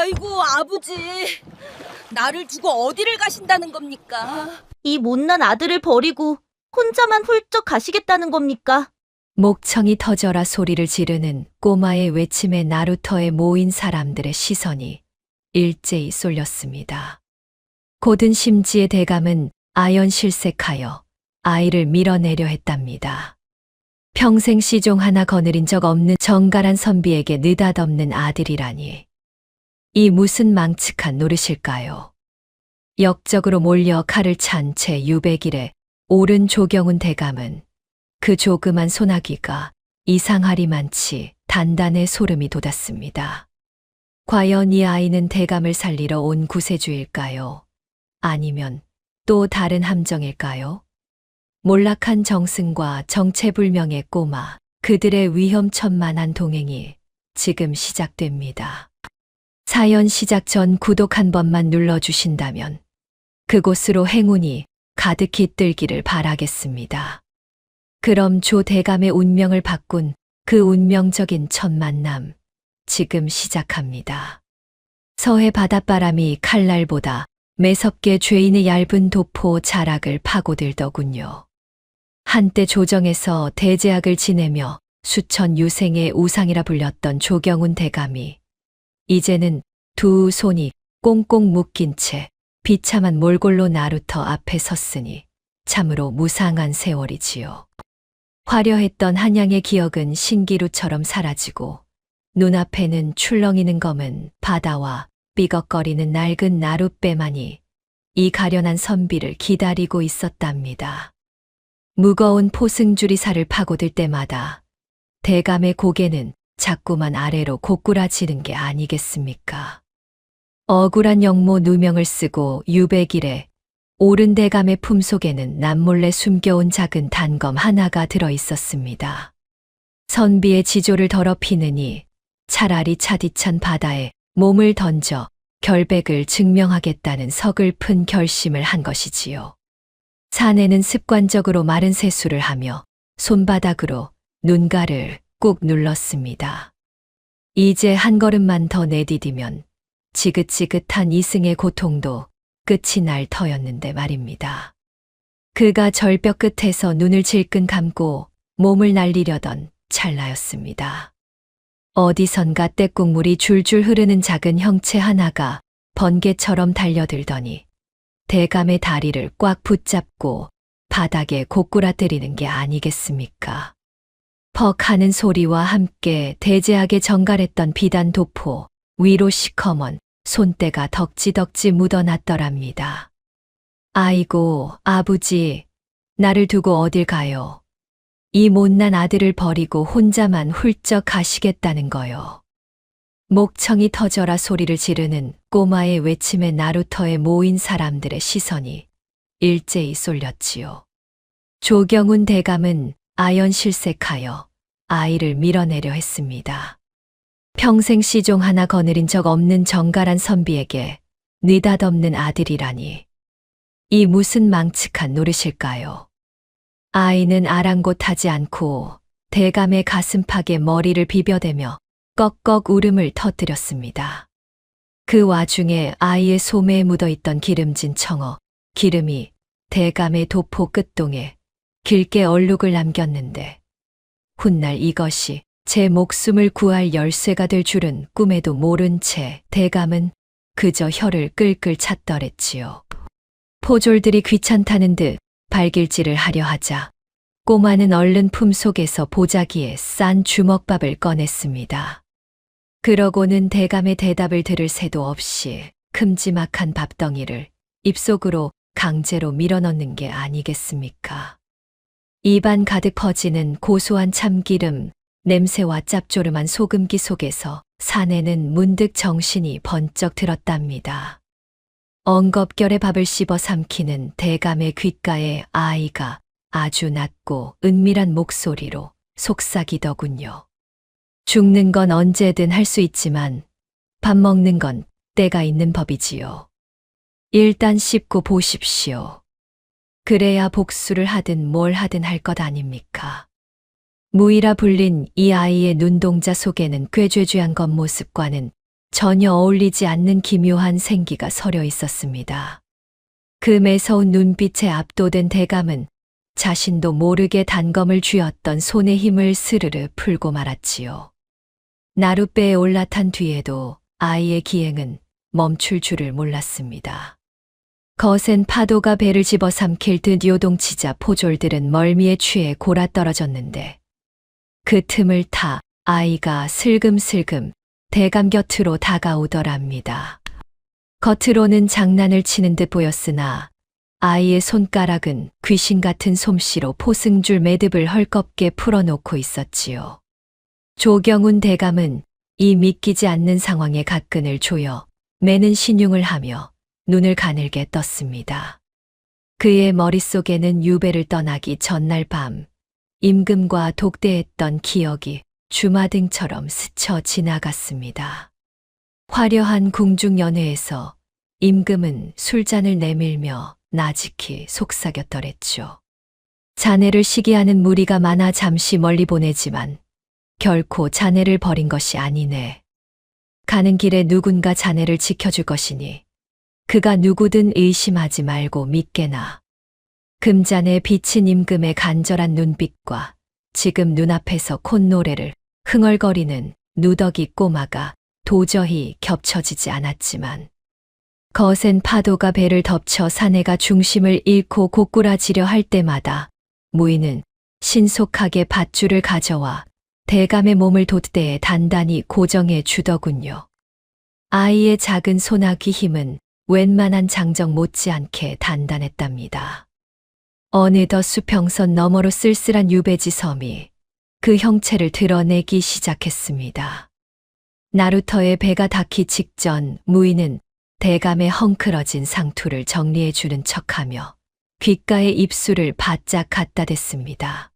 아이고, 아버지. 나를 두고 어디를 가신다는 겁니까? 이 못난 아들을 버리고 혼자만 훌쩍 가시겠다는 겁니까? 목청이 터져라 소리를 지르는 꼬마의 외침에 나루터에 모인 사람들의 시선이 일제히 쏠렸습니다. 고든 심지의 대감은 아연실색하여 아이를 밀어내려 했답니다. 평생 시종 하나 거느린 적 없는 정갈한 선비에게 느닷없는 아들이라니. 이 무슨 망측한 노릇일까요? 역적으로 몰려 칼을 찬 채 유백일에 오른 조경훈 대감은 그 조그만 소나기가 이상하리만치 단단해 소름이 돋았습니다. 과연 이 아이는 대감을 살리러 온 구세주일까요? 아니면 또 다른 함정일까요? 몰락한 정승과 정체불명의 꼬마, 그들의 위험천만한 동행이 지금 시작됩니다. 사연 시작 전 구독 한 번만 눌러주신다면 그곳으로 행운이 가득히 뜰기를 바라겠습니다. 그럼 조 대감의 운명을 바꾼 그 운명적인 첫 만남, 지금 시작합니다. 서해 바닷바람이 칼날보다 매섭게 죄인의 얇은 도포 자락을 파고들더군요. 한때 조정에서 대제학을 지내며 수천 유생의 우상이라 불렸던 조경훈 대감이 이제는 두 손이 꽁꽁 묶인 채 비참한 몰골로 나루터 앞에 섰으니 참으로 무상한 세월이지요. 화려했던 한양의 기억은 신기루처럼 사라지고 눈앞에는 출렁이는 검은 바다와 삐걱거리는 낡은 나룻배만이 이 가련한 선비를 기다리고 있었답니다. 무거운 포승줄이 살을 파고들 때마다 대감의 고개는 자꾸만 아래로 고꾸라지는 게 아니겠습니까? 억울한 영모 누명을 쓰고 유백일에 오른 대감의 품속에는 남몰래 숨겨온 작은 단검 하나가 들어 있었습니다. 선비의 지조를 더럽히느니 차라리 차디찬 바다에 몸을 던져 결백을 증명하겠다는 서글픈 결심을 한 것이지요. 사내는 습관적으로 마른 세수를 하며 손바닥으로 눈가를 꾹 눌렀습니다. 이제 한 걸음만 더 내디디면 지긋지긋한 이승의 고통도 끝이 날 터였는데 말입니다. 그가 절벽 끝에서 눈을 질끈 감고 몸을 날리려던 찰나였습니다. 어디선가 떼국물이 줄줄 흐르는 작은 형체 하나가 번개처럼 달려들더니 대감의 다리를 꽉 붙잡고 바닥에 고꾸라뜨리는 게 아니겠습니까? 퍽 하는 소리와 함께 대제하게 정갈했던 비단 도포 위로 시커먼 손때가 덕지덕지 묻어났더랍니다. 아이고, 아버지, 나를 두고 어딜 가요? 이 못난 아들을 버리고 혼자만 훌쩍 가시겠다는 거요. 목청이 터져라 소리를 지르는 꼬마의 외침에 나루터에 모인 사람들의 시선이 일제히 쏠렸지요. 조경훈 대감은 아연실색하여 아이를 밀어내려 했습니다. 평생 시종 하나 거느린 적 없는 정갈한 선비에게 느닷없는 아들이라니. 이 무슨 망측한 노릇일까요? 아이는 아랑곳하지 않고 대감의 가슴팍에 머리를 비벼대며 꺽꺽 울음을 터뜨렸습니다. 그 와중에 아이의 소매에 묻어있던 기름진 청어, 기름이 대감의 도포 끝동에 길게 얼룩을 남겼는데 훗날 이것이 제 목숨을 구할 열쇠가 될 줄은 꿈에도 모른 채 대감은 그저 혀를 끌끌 찼더랬지요. 포졸들이 귀찮다는 듯 발길질을 하려 하자 꼬마는 얼른 품속에서 보자기에 싼 주먹밥을 꺼냈습니다. 그러고는 대감의 대답을 들을 새도 없이 큼지막한 밥덩이를 입속으로 강제로 밀어넣는 게 아니겠습니까? 입안 가득 퍼지는 고소한 참기름, 냄새와 짭조름한 소금기 속에서 사내는 문득 정신이 번쩍 들었답니다. 엉겁결에 밥을 씹어 삼키는 대감의 귓가에 아이가 아주 낮고 은밀한 목소리로 속삭이더군요. 죽는 건 언제든 할 수 있지만 밥 먹는 건 때가 있는 법이지요. 일단 씹고 보십시오. 그래야 복수를 하든 뭘 하든 할 것 아닙니까? 무이라 불린 이 아이의 눈동자 속에는 꾀죄죄한 겉모습과는 전혀 어울리지 않는 기묘한 생기가 서려 있었습니다. 그 매서운 눈빛에 압도된 대감은 자신도 모르게 단검을 쥐었던 손의 힘을 스르르 풀고 말았지요. 나룻배에 올라탄 뒤에도 아이의 기행은 멈출 줄을 몰랐습니다. 거센 파도가 배를 집어삼킬 듯 요동치자 포졸들은 멀미에 취해 골아떨어졌는데 그 틈을 타 아이가 슬금슬금 대감 곁으로 다가오더랍니다. 겉으로는 장난을 치는 듯 보였으나 아이의 손가락은 귀신 같은 솜씨로 포승줄 매듭을 헐겁게 풀어놓고 있었지요. 조경훈 대감은 이 믿기지 않는 상황에 가끈을 조여 매는 신용을 하며 눈을 가늘게 떴습니다. 그의 머릿속에는 유배를 떠나기 전날 밤 임금과 독대했던 기억이 주마등처럼 스쳐 지나갔습니다. 화려한 궁중연회에서 임금은 술잔을 내밀며 나직히 속삭였더랬죠. 자네를 시기하는 무리가 많아 잠시 멀리 보내지만 결코 자네를 버린 것이 아니네. 가는 길에 누군가 자네를 지켜줄 것이니 그가 누구든 의심하지 말고 믿게나. 금잔에 비친 임금의 간절한 눈빛과 지금 눈앞에서 콧노래를 흥얼거리는 누더기 꼬마가 도저히 겹쳐지지 않았지만 거센 파도가 배를 덮쳐 사내가 중심을 잃고 고꾸라지려 할 때마다 무인은 신속하게 밧줄을 가져와 대감의 몸을 돛대에 단단히 고정해 주더군요. 아이의 작은 소나귀 힘은 웬만한 장정 못지않게 단단했답니다. 어느덧 수평선 너머로 쓸쓸한 유배지 섬이 그 형체를 드러내기 시작했습니다. 나루터의 배가 닿기 직전 무인은 대감의 헝클어진 상투를 정리해 주는 척하며 귓가에 입술을 바짝 갖다 댔습니다.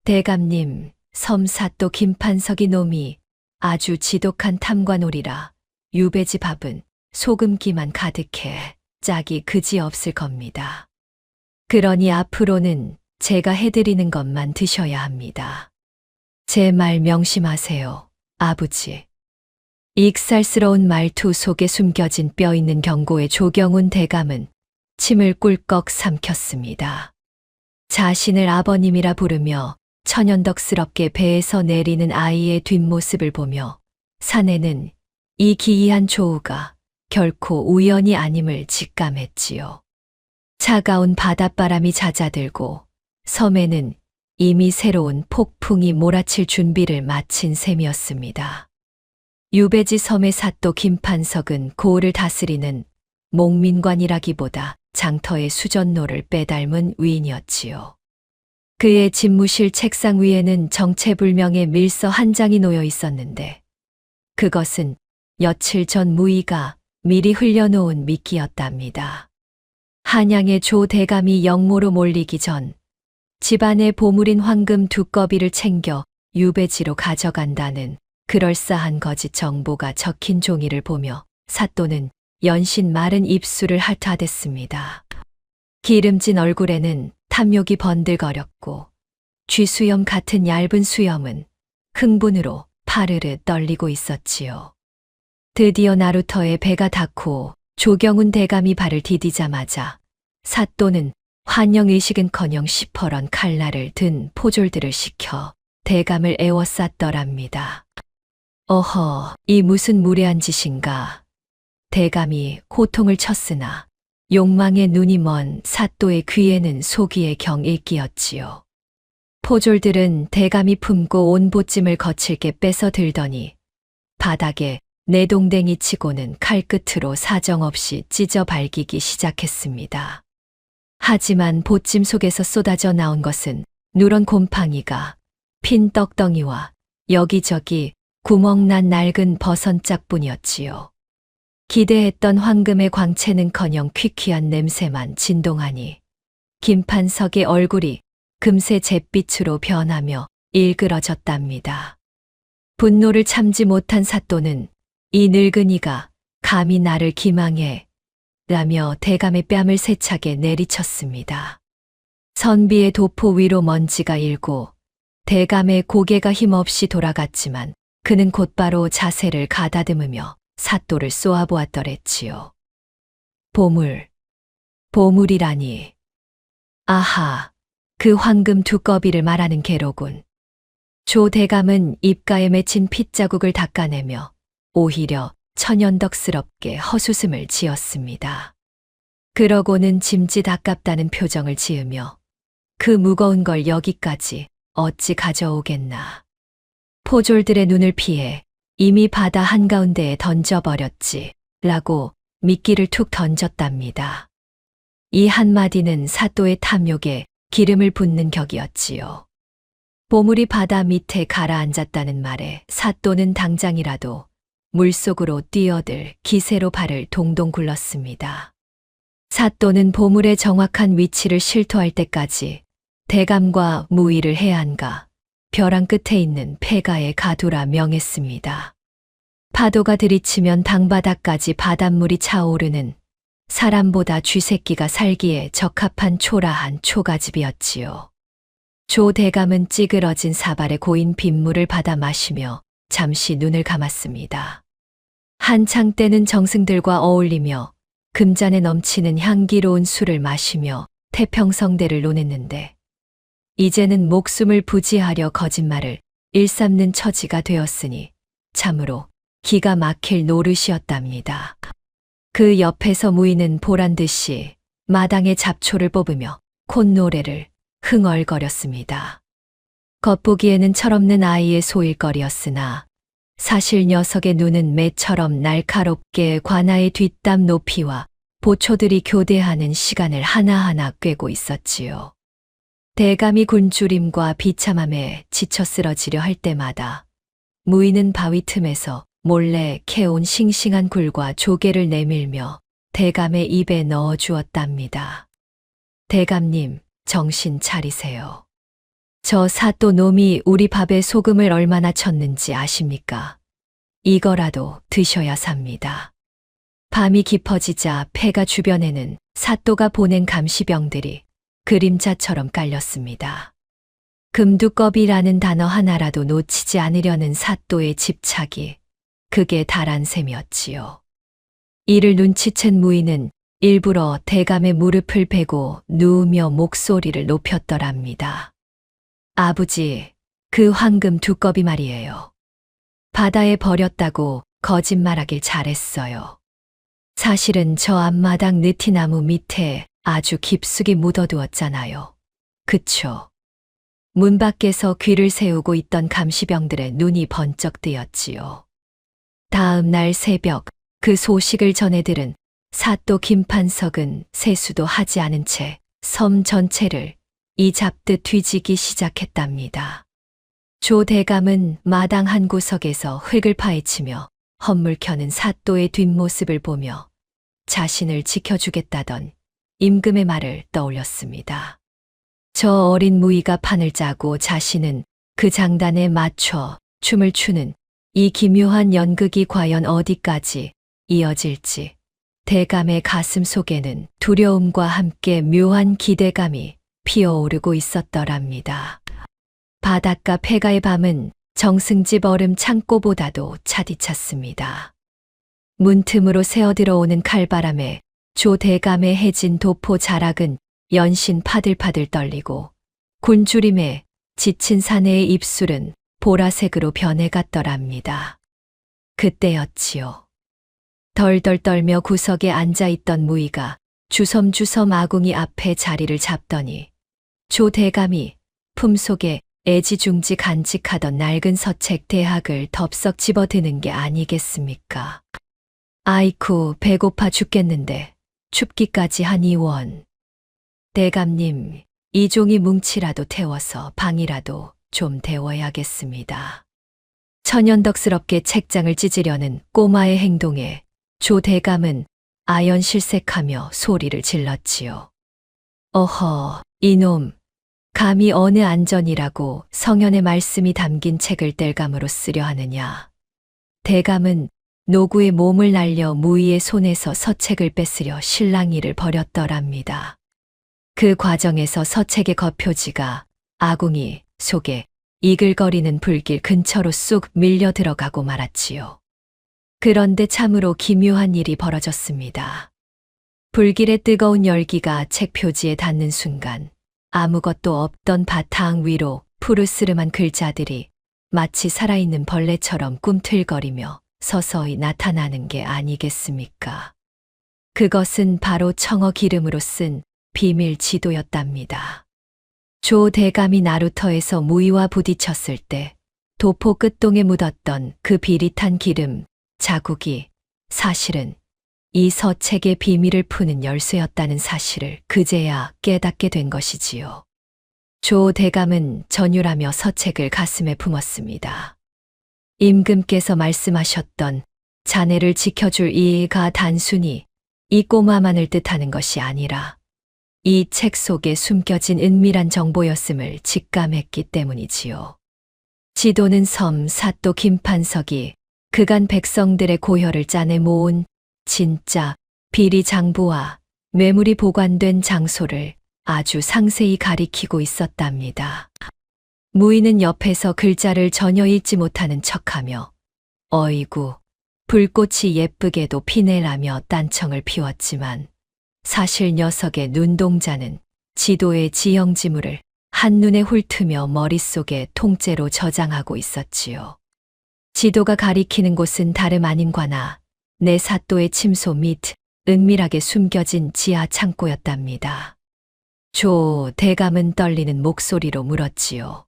대감님, 섬 사또 김판석이 놈이 아주 지독한 탐관오리라 유배지 밥은 소금기만 가득해 짝이 그지없을 겁니다. 그러니 앞으로는 제가 해드리는 것만 드셔야 합니다. 제 말 명심하세요, 아버지. 익살스러운 말투 속에 숨겨진 뼈 있는 경고에 조경훈 대감은 침을 꿀꺽 삼켰습니다. 자신을 아버님이라 부르며 천연덕스럽게 배에서 내리는 아이의 뒷모습을 보며 사내는 이 기이한 조우가 결코 우연이 아님을 직감했지요. 차가운 바닷바람이 잦아들고 섬에는 이미 새로운 폭풍이 몰아칠 준비를 마친 셈이었습니다. 유배지 섬의 사또 김판석은 고을을 다스리는 몽민관이라기보다 장터의 수전노를 빼닮은 위인이었지요. 그의 집무실 책상 위에는 정체불명의 밀서 한 장이 놓여 있었는데 그것은 며칠 전 무의가 미리 흘려놓은 미끼였답니다. 한양의 조 대감이 영모로 몰리기 전 집안의 보물인 황금 두꺼비를 챙겨 유배지로 가져간다는 그럴싸한 거짓 정보가 적힌 종이를 보며 사또는 연신 마른 입술을 핥아댔습니다. 기름진 얼굴에는 탐욕이 번들거렸고 쥐수염 같은 얇은 수염은 흥분으로 파르르 떨리고 있었지요. 드디어 나루터의 배가 닿고 조경훈 대감이 발을 디디자마자 사또는 환영의식은커녕 시퍼런 칼날을 든 포졸들을 시켜 대감을 에워쌌더랍니다. 어허, 이 무슨 무례한 짓인가. 대감이 호통을 쳤으나 욕망의 눈이 먼 사또의 귀에는 소기의 경 읽기였지요. 포졸들은 대감이 품고 온 보찜을 거칠게 뺏어 들더니 바닥에 내동댕이 치고는 칼끝으로 사정없이 찢어 발기기 시작했습니다. 하지만 보찜 속에서 쏟아져 나온 것은 누런 곰팡이가 핀 떡덩이와 여기저기 구멍난 낡은 버선짝뿐이었지요. 기대했던 황금의 광채는커녕 퀴퀴한 냄새만 진동하니 김판석의 얼굴이 금세 잿빛으로 변하며 일그러졌답니다. 분노를 참지 못한 사또는 이 늙은이가 감히 나를 기망해 라며 대감의 뺨을 세차게 내리쳤습니다. 선비의 도포 위로 먼지가 일고 대감의 고개가 힘없이 돌아갔지만 그는 곧바로 자세를 가다듬으며 사또를 쏘아보았더랬지요. 보물이라니. 아하, 그 황금 두꺼비를 말하는 게로군. 조 대감은 입가에 맺힌 핏자국을 닦아내며 오히려 천연덕스럽게 헛웃음을 지었습니다. 그러고는 짐짓 아깝다는 표정을 지으며 그 무거운 걸 여기까지 어찌 가져오겠나. 포졸들의 눈을 피해 이미 바다 한가운데에 던져버렸지 라고 미끼를 툭 던졌답니다. 이 한마디는 사또의 탐욕에 기름을 붓는 격이었지요. 보물이 바다 밑에 가라앉았다는 말에 사또는 당장이라도 물속으로 뛰어들 기세로 발을 동동 굴렀습니다. 사또는 보물의 정확한 위치를 실토할 때까지 대감과 무의를 해안가 벼랑 끝에 있는 폐가에 가두라 명했습니다. 파도가 들이치면 방바닥까지 바닷물이 차오르는 사람보다 쥐새끼가 살기에 적합한 초라한 초가집이었지요. 조 대감은 찌그러진 사발에 고인 빗물을 받아 마시며 잠시 눈을 감았습니다. 한창 때는 정승들과 어울리며 금잔에 넘치는 향기로운 술을 마시며 태평성대를 논했는데 이제는 목숨을 부지하려 거짓말을 일삼는 처지가 되었으니 참으로 기가 막힐 노릇이었답니다. 그 옆에서 무의는 보란듯이 마당의 잡초를 뽑으며 콧노래를 흥얼거렸습니다. 겉보기에는 철없는 아이의 소일거리였으나 사실 녀석의 눈은 매처럼 날카롭게 관아의 뒷담 높이와 보초들이 교대하는 시간을 하나하나 꿰고 있었지요. 대감이 굶주림과 비참함에 지쳐 쓰러지려 할 때마다 무의는 바위 틈에서 몰래 캐온 싱싱한 굴과 조개를 내밀며 대감의 입에 넣어 주었답니다. 대감님, 정신 차리세요. 저 사또 놈이 우리 밥에 소금을 얼마나 쳤는지 아십니까? 이거라도 드셔야 삽니다. 밤이 깊어지자 폐가 주변에는 사또가 보낸 감시병들이 그림자처럼 깔렸습니다. 금두껍이라는 단어 하나라도 놓치지 않으려는 사또의 집착이 극에 달한 셈이었지요. 이를 눈치챈 무의는 일부러 대감의 무릎을 베고 누우며 목소리를 높였더랍니다. 아버지, 그 황금 두꺼비 말이에요. 바다에 버렸다고 거짓말하길 잘했어요. 사실은 저 앞마당 느티나무 밑에 아주 깊숙이 묻어두었잖아요. 그쵸? 문 밖에서 귀를 세우고 있던 감시병들의 눈이 번쩍 뜨였지요. 다음 날 새벽 그 소식을 전해들은 사또 김판석은 세수도 하지 않은 채 섬 전체를 이 잡듯 뒤지기 시작했답니다. 조 대감은 마당 한 구석에서 흙을 파헤치며 헛물 켜는 사또의 뒷모습을 보며 자신을 지켜주겠다던 임금의 말을 떠올렸습니다. 저 어린 무의가 판을 짜고 자신은 그 장단에 맞춰 춤을 추는 이 기묘한 연극이 과연 어디까지 이어질지 대감의 가슴 속에는 두려움과 함께 묘한 기대감이 피어오르고 있었더랍니다. 바닷가 폐가의 밤은 정승집 얼음 창고보다도 차디찼습니다. 문틈으로 새어들어오는 칼바람에 조 대감의 해진 도포 자락은 연신 파들파들 떨리고 굶주림에 지친 사내의 입술은 보라색으로 변해갔더랍니다. 그때였지요. 덜덜 떨며 구석에 앉아있던 무의가 주섬주섬 아궁이 앞에 자리를 잡더니 조 대감이 품속에 애지중지 간직하던 낡은 서책 대학을 덥석 집어드는 게 아니겠습니까? 아이쿠, 배고파 죽겠는데 춥기까지 하니 원. 대감님, 이 종이 뭉치라도 태워서 방이라도 좀 데워야겠습니다. 천연덕스럽게 책장을 찢으려는 꼬마의 행동에 조 대감은 아연실색하며 소리를 질렀지요. 어허, 이놈, 감히 어느 안전이라고 성현의 말씀이 담긴 책을 뗄감으로 쓰려 하느냐. 대감은 노구의 몸을 날려 무의의 손에서 서책을 뺏으려 실랑이를 벌였더랍니다. 그 과정에서 서책의 겉표지가 아궁이 속에 이글거리는 불길 근처로 쑥 밀려 들어가고 말았지요. 그런데 참으로 기묘한 일이 벌어졌습니다. 불길의 뜨거운 열기가 책 표지에 닿는 순간 아무것도 없던 바탕 위로 푸르스름한 글자들이 마치 살아있는 벌레처럼 꿈틀거리며 서서히 나타나는 게 아니겠습니까? 그것은 바로 청어 기름으로 쓴 비밀 지도였답니다. 조 대감이 나루터에서 무이와 부딪혔을 때 도포 끝동에 묻었던 그 비릿한 기름 자국이 사실은 이 서책의 비밀을 푸는 열쇠였다는 사실을 그제야 깨닫게 된 것이지요. 조 대감은 전율하며 서책을 가슴에 품었습니다. 임금께서 말씀하셨던 자네를 지켜줄 이가 단순히 이 꼬마만을 뜻하는 것이 아니라 이 책 속에 숨겨진 은밀한 정보였음을 직감했기 때문이지요. 지도는 섬 사또 김판석이 그간 백성들의 고혈을 짜내 모은 진짜 비리 장부와 매물이 보관된 장소를 아주 상세히 가리키고 있었답니다. 무인은 옆에서 글자를 전혀 읽지 못하는 척하며 어이구, 불꽃이 예쁘게도 피내라며 딴청을 피웠지만 사실 녀석의 눈동자는 지도의 지형지물을 한눈에 훑으며 머릿속에 통째로 저장하고 있었지요. 지도가 가리키는 곳은 다름 아닌 관아 내 사또의 침소 밑 은밀하게 숨겨진 지하 창고였답니다. 조 대감은 떨리는 목소리로 물었지요.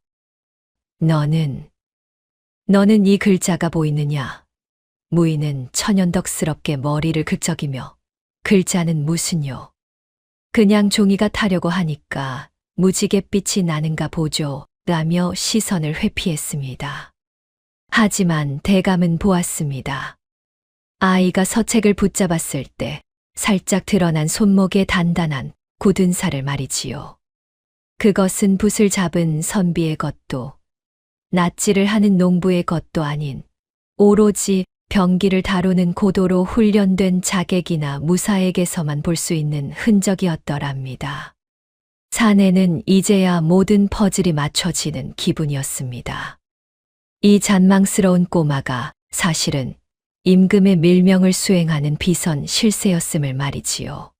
너는 이 글자가 보이느냐? 무인은 천연덕스럽게 머리를 긁적이며 글자는 무슨요? 그냥 종이가 타려고 하니까 무지갯빛이 나는가 보죠 라며 시선을 회피했습니다. 하지만 대감은 보았습니다. 아이가 서책을 붙잡았을 때 살짝 드러난 손목의 단단한 굳은 살을 말이지요. 그것은 붓을 잡은 선비의 것도 낫지를 하는 농부의 것도 아닌 오로지 병기를 다루는 고도로 훈련된 자객이나 무사에게서만 볼 수 있는 흔적이었더랍니다. 사내는 이제야 모든 퍼즐이 맞춰지는 기분이었습니다. 이 잔망스러운 꼬마가 사실은 임금의 밀명을 수행하는 비선 실세였음을 말이지요.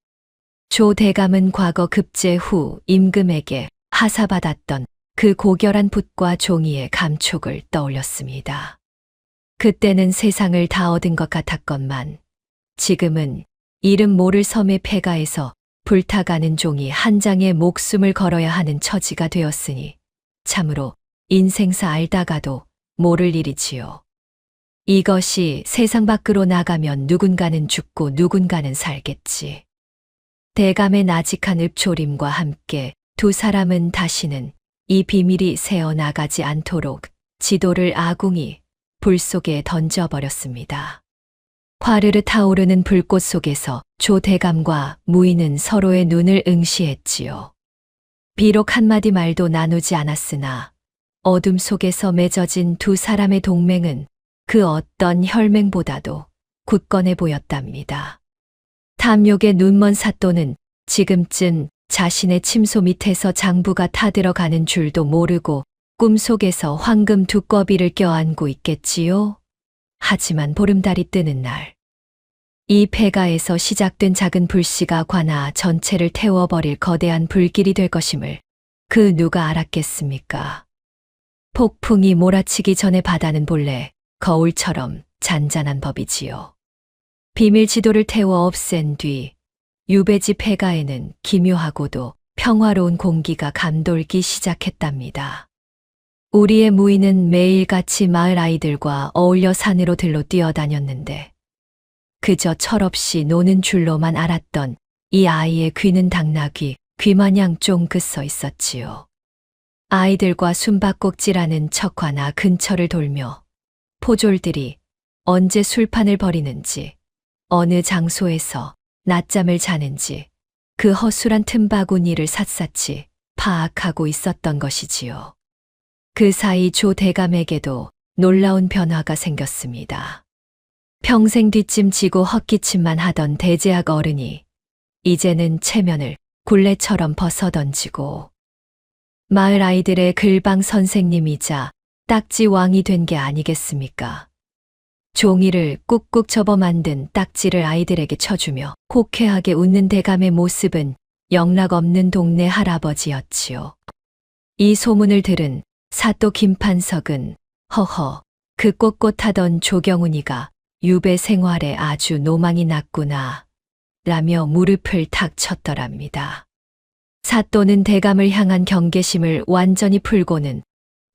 조 대감은 과거 급제 후 임금에게 하사받았던 그 고결한 붓과 종이의 감촉을 떠올렸습니다. 그때는 세상을 다 얻은 것 같았건만 지금은 이름 모를 섬의 폐가에서 불타가는 종이 한 장에 목숨을 걸어야 하는 처지가 되었으니 참으로 인생사 알다가도 모를 일이지요. 이것이 세상 밖으로 나가면 누군가는 죽고 누군가는 살겠지. 대감의 나직한 읍조림과 함께 두 사람은 다시는 이 비밀이 새어나가지 않도록 지도를 아궁이 불 속에 던져버렸습니다. 화르르 타오르는 불꽃 속에서 조 대감과 무인은 서로의 눈을 응시했지요. 비록 한마디 말도 나누지 않았으나 어둠 속에서 맺어진 두 사람의 동맹은 그 어떤 혈맹보다도 굳건해 보였답니다. 탐욕의 눈먼 사또는 지금쯤 자신의 침소 밑에서 장부가 타들어가는 줄도 모르고 꿈속에서 황금 두꺼비를 껴안고 있겠지요. 하지만 보름달이 뜨는 날, 이 폐가에서 시작된 작은 불씨가 관아 전체를 태워버릴 거대한 불길이 될 것임을 그 누가 알았겠습니까? 폭풍이 몰아치기 전에 바다는 본래 거울처럼 잔잔한 법이지요. 비밀 지도를 태워 없앤 뒤 유배지 폐가에는 기묘하고도 평화로운 공기가 감돌기 시작했답니다. 우리의 무인은 매일같이 마을 아이들과 어울려 산으로 들로 뛰어다녔는데 그저 철없이 노는 줄로만 알았던 이 아이의 귀는 당나귀, 귀마냥 쫑긋 서 있었지요. 아이들과 숨바꼭질하는 척화나 근처를 돌며 포졸들이 언제 술판을 벌이는지, 어느 장소에서 낮잠을 자는지 그 허술한 틈바구니를 샅샅이 파악하고 있었던 것이지요. 그 사이 조 대감에게도 놀라운 변화가 생겼습니다. 평생 뒷짐지고 헛기침만 하던 대제학 어른이 이제는 체면을 굴레처럼 벗어던지고 마을 아이들의 글방 선생님이자 딱지 왕이 된 게 아니겠습니까? 종이를 꾹꾹 접어 만든 딱지를 아이들에게 쳐주며 호쾌하게 웃는 대감의 모습은 영락없는 동네 할아버지였지요. 이 소문을 들은 사또 김판석은 허허, 그 꼿꼿하던 조경훈이가 유배 생활에 아주 노망이 났구나 라며 무릎을 탁 쳤더랍니다. 사또는 대감을 향한 경계심을 완전히 풀고는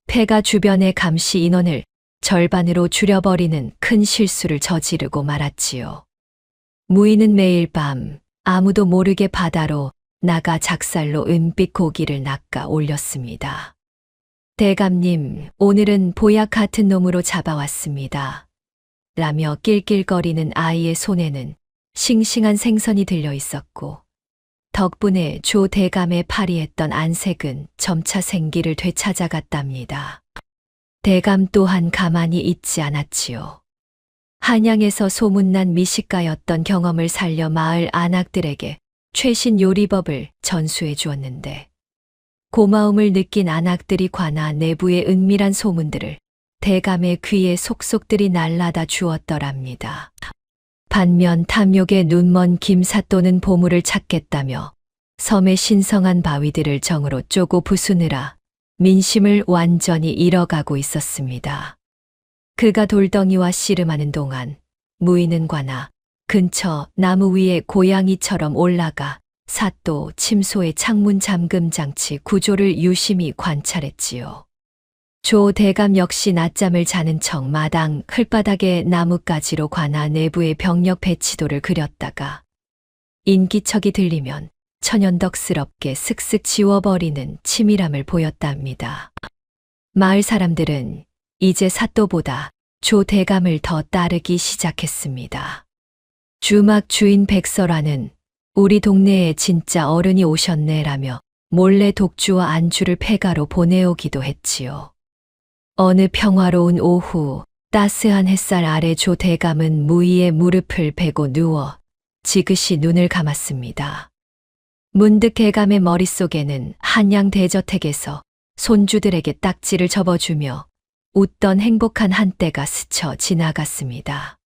폐가 주변의 감시 인원을 절반으로 줄여버리는 큰 실수를 저지르고 말았지요. 무희는 매일 밤 아무도 모르게 바다로 나가 작살로 은빛 고기를 낚아 올렸습니다. 대감님, 오늘은 보약 같은 놈으로 잡아왔습니다. 라며 낄낄거리는 아이의 손에는 싱싱한 생선이 들려 있었고, 덕분에 조 대감의 파리했던 안색은 점차 생기를 되찾아갔답니다. 대감 또한 가만히 있지 않았지요. 한양에서 소문난 미식가였던 경험을 살려 마을 안악들에게 최신 요리법을 전수해 주었는데, 고마움을 느낀 안악들이 관아 내부의 은밀한 소문들을 대감의 귀에 속속들이 날라다 주었더랍니다. 반면 탐욕에 눈먼 김사또는 보물을 찾겠다며 섬의 신성한 바위들을 정으로 쪼고 부수느라 민심을 완전히 잃어가고 있었습니다. 그가 돌덩이와 씨름하는 동안 무희는 관아 근처 나무 위에 고양이처럼 올라가 사또 침소의 창문 잠금 장치 구조를 유심히 관찰했지요. 조 대감 역시 낮잠을 자는 척 마당 흘바닥에 나뭇가지로 관아 내부의 병력 배치도를 그렸다가 인기척이 들리면 천연덕스럽게 슥슥 지워버리는 치밀함을 보였답니다. 마을 사람들은 이제 사또보다 조 대감을 더 따르기 시작했습니다. 주막 주인 백설아는 우리 동네에 진짜 어른이 오셨네라며 몰래 독주와 안주를 폐가로 보내오기도 했지요. 어느 평화로운 오후 따스한 햇살 아래 조 대감은 무희의 무릎을 베고 누워 지그시 눈을 감았습니다. 문득 대감의 머릿속에는 한양 대저택에서 손주들에게 딱지를 접어주며 웃던 행복한 한때가 스쳐 지나갔습니다.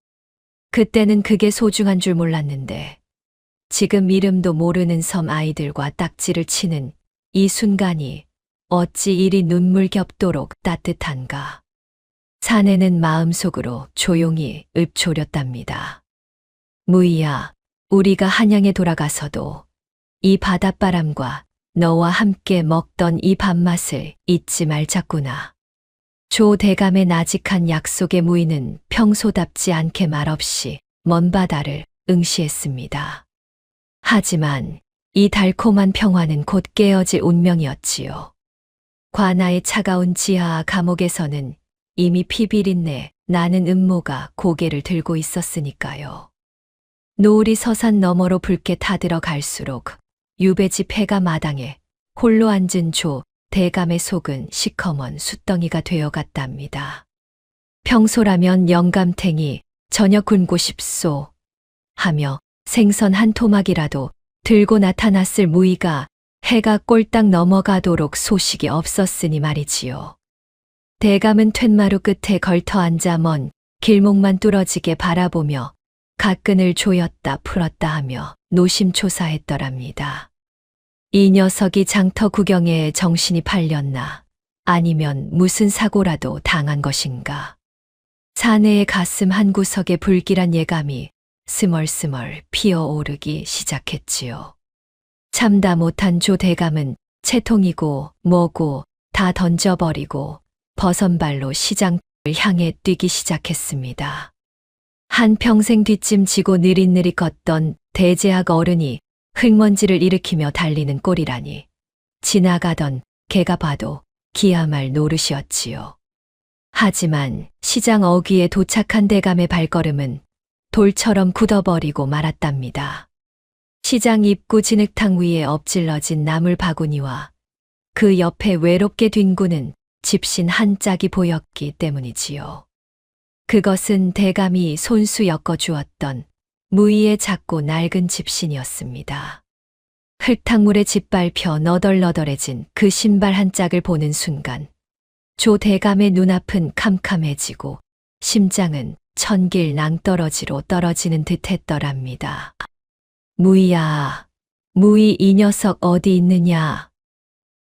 그때는 그게 소중한 줄 몰랐는데 지금 이름도 모르는 섬 아이들과 딱지를 치는 이 순간이 어찌 이리 눈물겹도록 따뜻한가. 사내는 마음속으로 조용히 읊조렸답니다. 무희야, 우리가 한양에 돌아가서도 이 바닷바람과 너와 함께 먹던 이 밥맛을 잊지 말자꾸나. 조 대감의 나직한 약속에 무희는 평소답지 않게 말없이 먼 바다를 응시했습니다. 하지만 이 달콤한 평화는 곧 깨어질 운명이었지요. 관아의 차가운 지하 감옥에서는 이미 피비린내 나는 음모가 고개를 들고 있었으니까요. 노을이 서산 너머로 붉게 타들어 갈수록 유배지 폐가 마당에 홀로 앉은 조 대감의 속은 시커먼 숫덩이가 되어갔답니다. 평소라면 영감탱이 저녁 굶고 싶소 하며 생선 한 토막이라도 들고 나타났을 무희가 해가 꼴딱 넘어가도록 소식이 없었으니 말이지요. 대감은 툇마루 끝에 걸터 앉아 먼 길목만 뚫어지게 바라보며 가끈을 조였다 풀었다 하며 노심초사했더랍니다. 이 녀석이 장터 구경에 정신이 팔렸나 아니면 무슨 사고라도 당한 것인가. 사내의 가슴 한구석에 불길한 예감이 스멀스멀 피어오르기 시작했지요. 참다 못한 조 대감은 채통이고 뭐고 다 던져버리고 버선발로 시장을 향해 뛰기 시작했습니다. 한평생 뒷짐 지고 느릿느릿 걷던 대제학 어른이 흙먼지를 일으키며 달리는 꼴이라니 지나가던 개가 봐도 기야말 노릇이었지요. 하지만 시장 어귀에 도착한 대감의 발걸음은 돌처럼 굳어버리고 말았답니다. 시장 입구 진흙탕 위에 엎질러진 나물 바구니와 그 옆에 외롭게 뒹구는 집신 한 짝이 보였기 때문이지요. 그것은 대감이 손수 엮어주었던 무희의 작고 낡은 집신이었습니다. 흙탕물에 짓밟혀 너덜너덜해진 그 신발 한 짝을 보는 순간 조 대감의 눈앞은 캄캄해지고 심장은 천길 낭떠러지로 떨어지는 듯 했더랍니다. 무희야, 무희 이 녀석 어디 있느냐?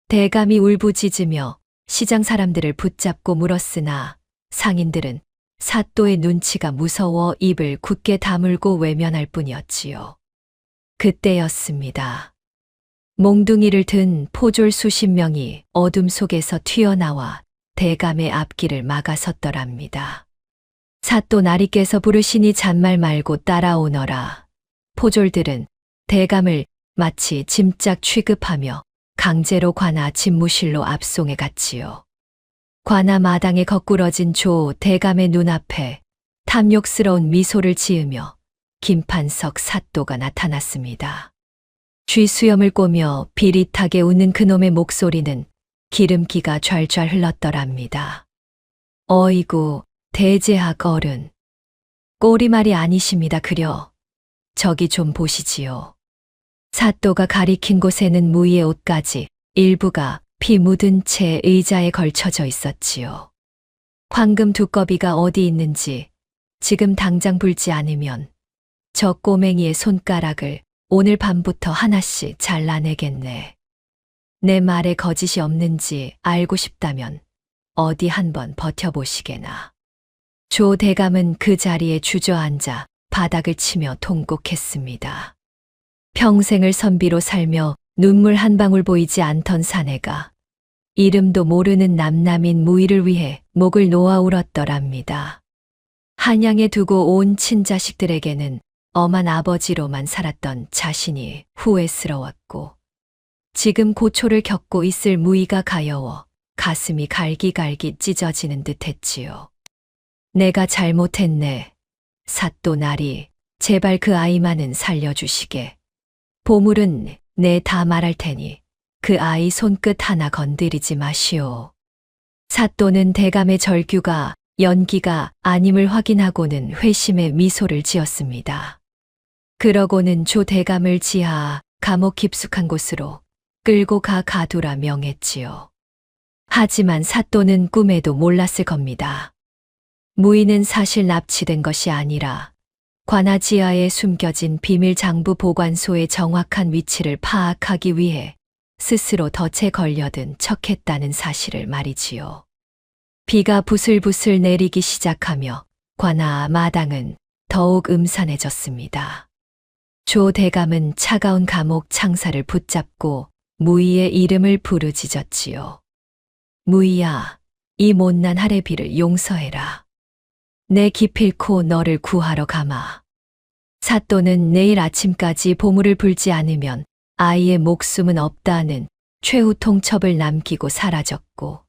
대감이 울부짖으며 시장 사람들을 붙잡고 물었으나 상인들은 사또의 눈치가 무서워 입을 굳게 다물고 외면할 뿐이었지요. 그때였습니다. 몽둥이를 든 포졸 수십 명이 어둠 속에서 튀어나와 대감의 앞길을 막아섰더랍니다. 사또 나리께서 부르시니 잔말 말고 따라오너라. 포졸들은 대감을 마치 짐짝 취급하며 강제로 관아 집무실로 압송해 갔지요. 관아 마당에 거꾸러진 조 대감의 눈앞에 탐욕스러운 미소를 지으며 김판석 사또가 나타났습니다. 쥐수염을 꼬며 비릿하게 웃는 그놈의 목소리는 기름기가 좔좔 흘렀더랍니다. 어이구, 대제학 어른. 꼬리말이 아니십니다, 그려. 저기 좀 보시지요. 사또가 가리킨 곳에는 무희의 옷까지 일부가 피 묻은 채 의자에 걸쳐져 있었지요. 황금 두꺼비가 어디 있는지 지금 당장 불지 않으면 저 꼬맹이의 손가락을 오늘 밤부터 하나씩 잘라내겠네. 내 말에 거짓이 없는지 알고 싶다면 어디 한번 버텨보시게나. 조 대감은 그 자리에 주저앉아 바닥을 치며 통곡했습니다. 평생을 선비로 살며 눈물 한 방울 보이지 않던 사내가 이름도 모르는 남남인 무희를 위해 목을 놓아 울었더랍니다. 한양에 두고 온 친자식들에게는 엄한 아버지로만 살았던 자신이 후회스러웠고 지금 고초를 겪고 있을 무희가 가여워 가슴이 갈기갈기 찢어지는 듯했지요. 내가 잘못했네. 사또 나리, 제발 그 아이만은 살려주시게. 보물은 내 다 말할 테니 그 아이 손끝 하나 건드리지 마시오. 사또는 대감의 절규가 연기가 아님을 확인하고는 회심의 미소를 지었습니다. 그러고는 조 대감을 지하 감옥 깊숙한 곳으로 끌고 가두라 명했지요. 하지만 사또는 꿈에도 몰랐을 겁니다. 무희는 사실 납치된 것이 아니라 관아 지하에 숨겨진 비밀 장부 보관소의 정확한 위치를 파악하기 위해 스스로 덫에 걸려든 척했다는 사실을 말이지요. 비가 부슬부슬 내리기 시작하며 관아 마당은 더욱 음산해졌습니다. 조 대감은 차가운 감옥 창사를 붙잡고 무희의 이름을 부르짖었지요. 무희야, 이 못난 할애비를 용서해라. 내 기필코 너를 구하러 가마. 사또는 내일 아침까지 보물을 불지 않으면 아이의 목숨은 없다는 최후 통첩을 남기고 사라졌고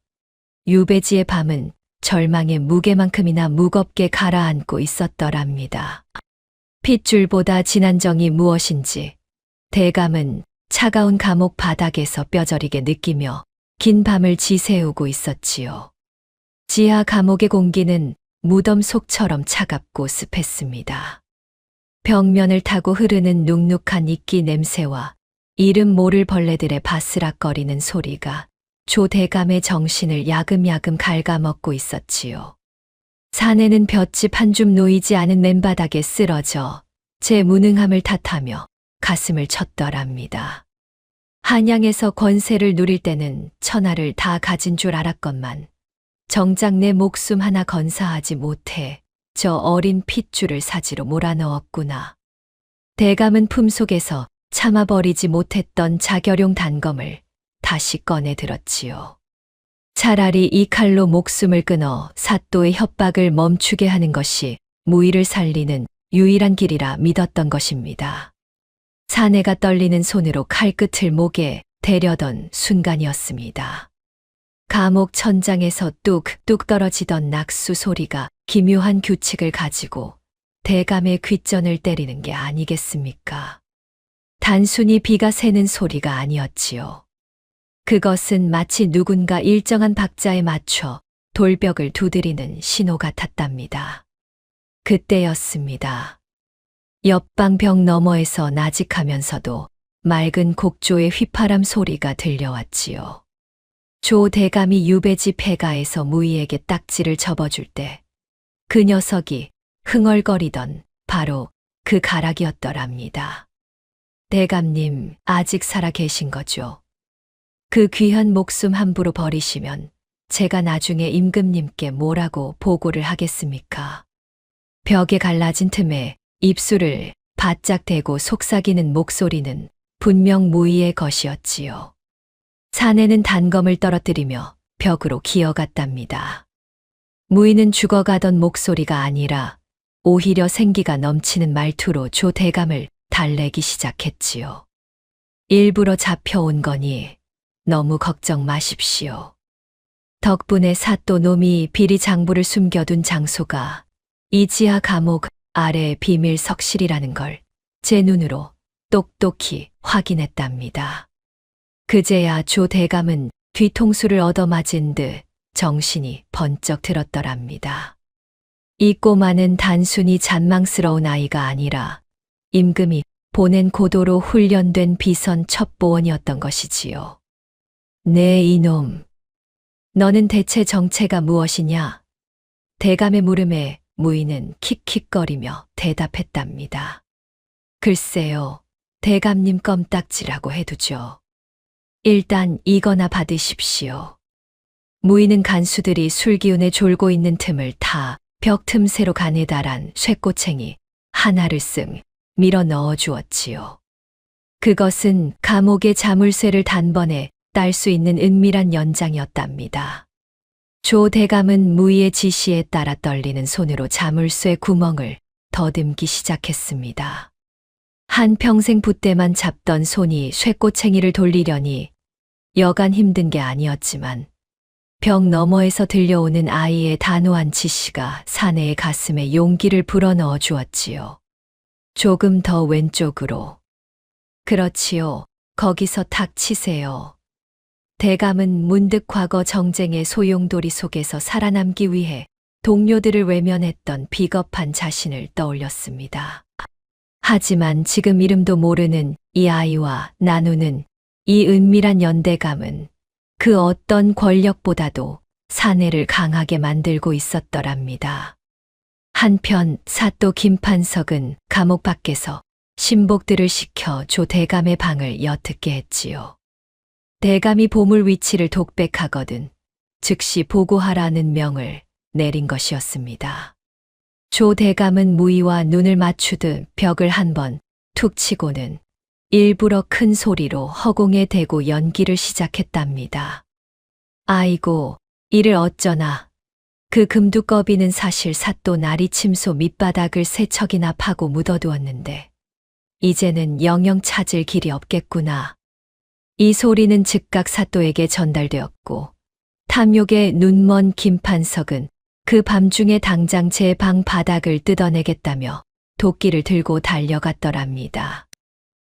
유배지의 밤은 절망의 무게만큼이나 무겁게 가라앉고 있었더랍니다. 핏줄보다 진한 정이 무엇인지 대감은 차가운 감옥 바닥에서 뼈저리게 느끼며 긴 밤을 지새우고 있었지요. 지하 감옥의 공기는 무덤 속처럼 차갑고 습했습니다. 벽면을 타고 흐르는 눅눅한 이끼 냄새와 이름 모를 벌레들의 바스락거리는 소리가 조 대감의 정신을 야금야금 갉아먹고 있었지요. 사내는 볏짚 한 줌 놓이지 않은 맨바닥에 쓰러져 제 무능함을 탓하며 가슴을 쳤더랍니다. 한양에서 권세를 누릴 때는 천하를 다 가진 줄 알았건만 정작 내 목숨 하나 건사하지 못해 저 어린 핏줄을 사지로 몰아넣었구나. 대감은 품속에서 참아버리지 못했던 자결용 단검을 다시 꺼내 들었지요. 차라리 이 칼로 목숨을 끊어 사또의 협박을 멈추게 하는 것이 무희를 살리는 유일한 길이라 믿었던 것입니다. 사내가 떨리는 손으로 칼끝을 목에 대려던 순간이었습니다. 감옥 천장에서 뚝뚝 떨어지던 낙수 소리가 기묘한 규칙을 가지고 대감의 귓전을 때리는 게 아니겠습니까? 단순히 비가 새는 소리가 아니었지요. 그것은 마치 누군가 일정한 박자에 맞춰 돌벽을 두드리는 신호 같았답니다. 그때였습니다. 옆방 벽 너머에서 나직하면서도 맑은 곡조의 휘파람 소리가 들려왔지요. 조 대감이 유배지 폐가에서 무희에게 딱지를 접어줄 때 그 녀석이 흥얼거리던 바로 그 가락이었더랍니다. 대감님, 아직 살아 계신 거죠? 그 귀한 목숨 함부로 버리시면 제가 나중에 임금님께 뭐라고 보고를 하겠습니까? 벽에 갈라진 틈에 입술을 바짝 대고 속삭이는 목소리는 분명 무의의 것이었지요. 사내는 단검을 떨어뜨리며 벽으로 기어갔답니다. 무의는 죽어가던 목소리가 아니라 오히려 생기가 넘치는 말투로 조 대감을 달래기 시작했지요. 일부러 잡혀온 거니 너무 걱정 마십시오. 덕분에 사또 놈이 비리 장부를 숨겨둔 장소가 이 지하 감옥 아래 비밀 석실이라는 걸 제 눈으로 똑똑히 확인했답니다. 그제야 조 대감은 뒤통수를 얻어맞은 듯 정신이 번쩍 들었더랍니다. 이 꼬마는 단순히 잔망스러운 아이가 아니라 임금이 보낸 고도로 훈련된 비선 첩보원이었던 것이지요. 네, 이놈. 너는 대체 정체가 무엇이냐? 대감의 물음에 무의는 킥킥거리며 대답했답니다. 글쎄요, 대감님 껌딱지라고 해두죠. 일단 이거나 받으십시오. 무의는 간수들이 술기운에 졸고 있는 틈을 타 벽 틈새로 가내다란 쇠꼬챙이 하나를 쓱 밀어 넣어 주었지요. 그것은 감옥의 자물쇠를 단번에 딸 수 있는 은밀한 연장이었답니다. 조 대감은 무의의 지시에 따라 떨리는 손으로 자물쇠 구멍을 더듬기 시작했습니다. 한평생 붓대만 잡던 손이 쇠꼬챙이를 돌리려니 여간 힘든 게 아니었지만 벽 너머에서 들려오는 아이의 단호한 지시가 사내의 가슴에 용기를 불어넣어 주었지요. 조금 더 왼쪽으로. 그렇지요. 거기서 탁 치세요. 대감은 문득 과거 정쟁의 소용돌이 속에서 살아남기 위해 동료들을 외면했던 비겁한 자신을 떠올렸습니다. 하지만 지금 이름도 모르는 이 아이와 나누는 이 은밀한 연대감은 그 어떤 권력보다도 사내를 강하게 만들고 있었더랍니다. 한편 사또 김판석은 감옥 밖에서 신복들을 시켜 조 대감의 방을 엿듣게 했지요. 대감이 보물 위치를 독백하거든 즉시 보고하라는 명을 내린 것이었습니다. 조 대감은 무의와 눈을 맞추듯 벽을 한번 툭 치고는 일부러 큰 소리로 허공에 대고 연기를 시작했답니다. 아이고, 이를 어쩌나. 그 금두꺼비는 사실 사또 나리침소 밑바닥을 세 척이나 파고 묻어두었는데 이제는 영영 찾을 길이 없겠구나. 이 소리는 즉각 사또에게 전달되었고 탐욕에 눈먼 김판석은 그 밤중에 당장 제 방 바닥을 뜯어내겠다며 도끼를 들고 달려갔더랍니다.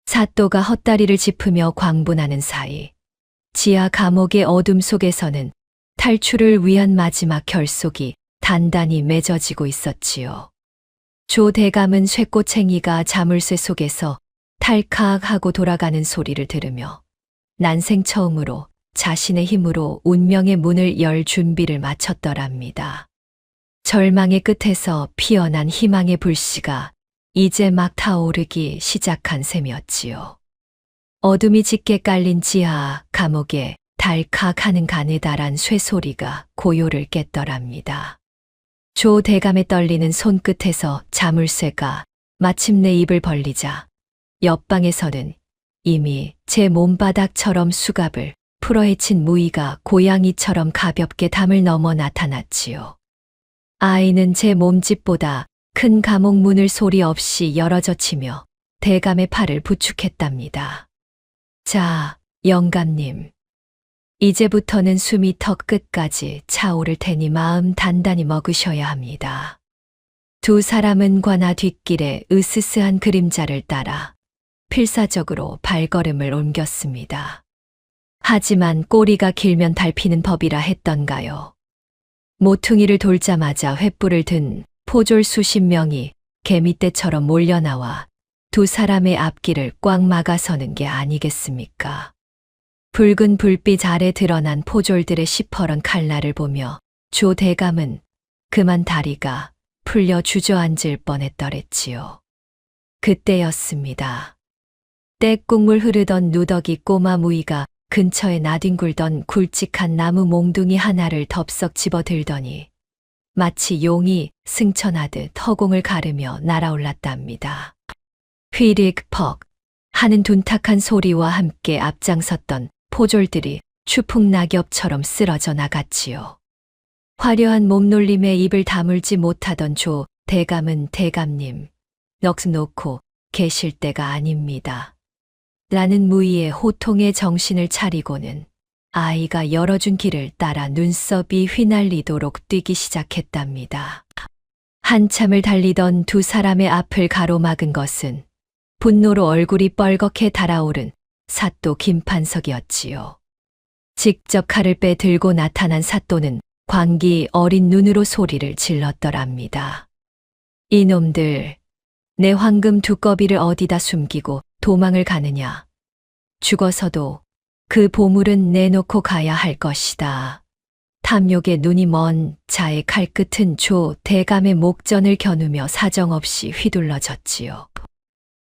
사또가 헛다리를 짚으며 광분하는 사이 지하 감옥의 어둠 속에서는 탈출을 위한 마지막 결속이 단단히 맺어지고 있었지요. 조 대감은 쇠꼬챙이가 자물쇠 속에서 탈칵 하고 돌아가는 소리를 들으며 난생 처음으로 자신의 힘으로 운명의 문을 열 준비를 마쳤더랍니다. 절망의 끝에서 피어난 희망의 불씨가 이제 막 타오르기 시작한 셈이었지요. 어둠이 짙게 깔린 지하 감옥에 달칵 하는 가느다란 쇠소리가 고요를 깼더랍니다. 조 대감의 떨리는 손끝에서 자물쇠가 마침내 입을 벌리자 옆방에서는 이미 제 몸바닥처럼 수갑을 풀어헤친 무의가 고양이처럼 가볍게 담을 넘어 나타났지요. 아이는 제 몸집보다 큰 감옥 문을 소리 없이 열어젖히며 대감의 팔을 부축했답니다. 자, 영감님. 이제부터는 숨이 턱 끝까지 차오를 테니 마음 단단히 먹으셔야 합니다. 두 사람은 관아 뒷길에 으스스한 그림자를 따라 필사적으로 발걸음을 옮겼습니다. 하지만 꼬리가 길면 밟히는 법이라 했던가요. 모퉁이를 돌자마자 횃불을 든 포졸 수십 명이 개미떼처럼 몰려나와 두 사람의 앞길을 꽉 막아서는 게 아니겠습니까? 붉은 불빛 아래 드러난 포졸들의 시퍼런 칼날을 보며 조 대감은 그만 다리가 풀려 주저앉을 뻔했더랬지요. 그때였습니다. 떼국물 흐르던 누더기 꼬마 무이가 근처에 나뒹굴던 굵직한 나무 몽둥이 하나를 덥석 집어들더니 마치 용이 승천하듯 허공을 가르며 날아올랐답니다. 휘릭 퍽 하는 둔탁한 소리와 함께 앞장섰던 포졸들이 추풍낙엽처럼 쓰러져 나갔지요. 화려한 몸놀림에 입을 다물지 못하던 조 대감은 대감님, 넋 놓고 계실 때가 아닙니다. 라는 무의의 호통에 정신을 차리고는 아이가 열어준 길을 따라 눈썹이 휘날리도록 뛰기 시작했답니다. 한참을 달리던 두 사람의 앞을 가로막은 것은 분노로 얼굴이 뻘겋게 달아오른 사또 김판석이었지요. 직접 칼을 빼 들고 나타난 사또는 광기 어린 눈으로 소리를 질렀더랍니다. 이놈들, 내 황금 두꺼비를 어디다 숨기고 도망을 가느냐. 죽어서도 그 보물은 내놓고 가야 할 것이다. 탐욕에 눈이 먼 자의 칼끝은 조 대감의 목전을 겨누며 사정없이 휘둘러졌지요.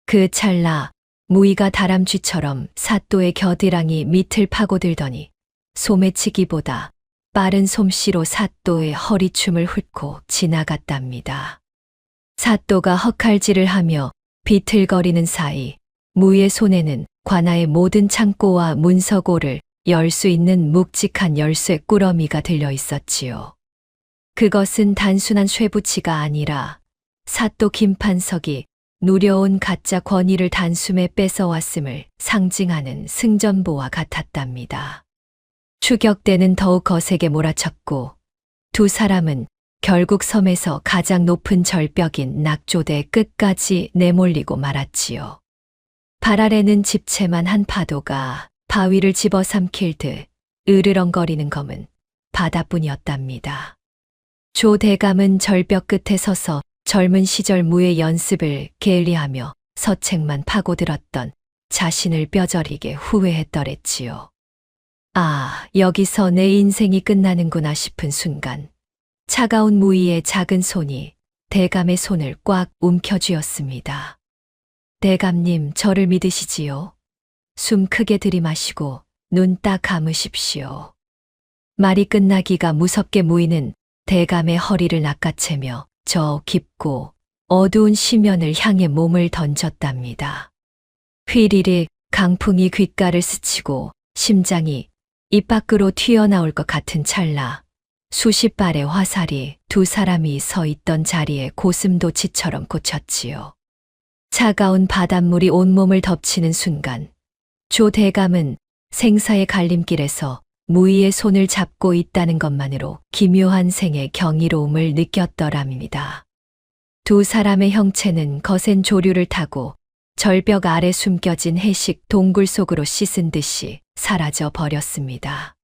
그 찰나 무의가 다람쥐처럼 사또의 겨드랑이 밑을 파고들더니 소매치기보다 빠른 솜씨로 사또의 허리춤을 훑고 지나갔답니다. 사또가 헛칼질을 하며 비틀거리는 사이 무의 손에는 관아의 모든 창고와 문서고를 열 수 있는 묵직한 열쇠 꾸러미가 들려 있었지요. 그것은 단순한 쇠붙이가 아니라 사또 김판석이 누려온 가짜 권위를 단숨에 뺏어왔음을 상징하는 승전보와 같았답니다. 추격대는 더욱 거세게 몰아쳤고 두 사람은 결국 섬에서 가장 높은 절벽인 낙조대 끝까지 내몰리고 말았지요. 발 아래는 집채만 한 파도가 바위를 집어삼킬 듯 으르렁거리는 검은 바다뿐이었답니다. 조 대감은 절벽 끝에 서서 젊은 시절 무의 연습을 게을리하며 서책만 파고들었던 자신을 뼈저리게 후회했더랬지요. 아, 여기서 내 인생이 끝나는구나 싶은 순간 차가운 무의의 작은 손이 대감의 손을 꽉 움켜쥐었습니다. 대감님, 저를 믿으시지요? 숨 크게 들이마시고 눈 딱 감으십시오. 말이 끝나기가 무섭게 무의는 대감의 허리를 낚아채며 저 깊고 어두운 심연을 향해 몸을 던졌답니다. 휘리릭 강풍이 귓가를 스치고 심장이 입 밖으로 튀어나올 것 같은 찰나 수십 발의 화살이 두 사람이 서 있던 자리에 고슴도치처럼 꽂혔지요. 차가운 바닷물이 온몸을 덮치는 순간 조 대감은 생사의 갈림길에서 무의의 손을 잡고 있다는 것만으로 기묘한 생의 경이로움을 느꼈더랍니다. 두 사람의 형체는 거센 조류를 타고 절벽 아래 숨겨진 해식 동굴 속으로 씻은 듯이 사라져 버렸습니다.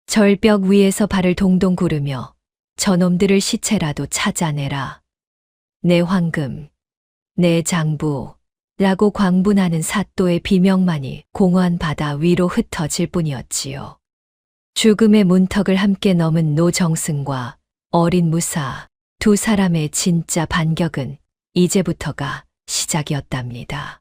절벽 위에서 발을 동동 구르며 저놈들을 시체라도 찾아내라. 내 황금, 내 장부, 라고 광분하는 사또의 비명만이 공허한 바다 위로 흩어질 뿐이었지요. 죽음의 문턱을 함께 넘은 노정승과 어린 무사 두 사람의 진짜 반격은 이제부터가 시작이었답니다.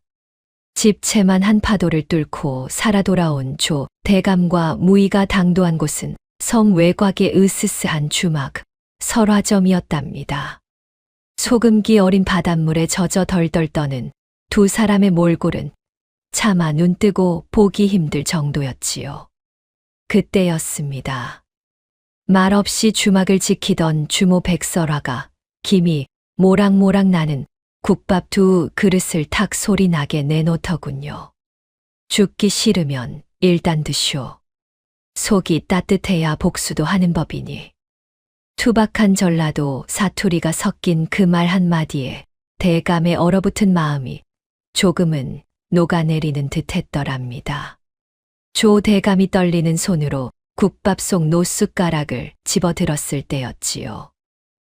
집채만 한 파도를 뚫고 살아 돌아온 조 대감과 무의가 당도한 곳은 섬 외곽의 으스스한 주막 설화점이었답니다. 소금기 어린 바닷물에 젖어 덜덜 떠는 두 사람의 몰골은 차마 눈뜨고 보기 힘들 정도였지요. 그때였습니다. 말없이 주막을 지키던 주모 백설화가 김이 모락모락 나는 국밥 두 그릇을 탁 소리 나게 내놓더군요. 죽기 싫으면 일단 드쇼. 속이 따뜻해야 복수도 하는 법이니. 투박한 전라도 사투리가 섞인 그 말 한마디에 대감의 얼어붙은 마음이 조금은 녹아내리는 듯 했더랍니다. 조 대감이 떨리는 손으로 국밥 속 노숟가락을 집어들었을 때였지요.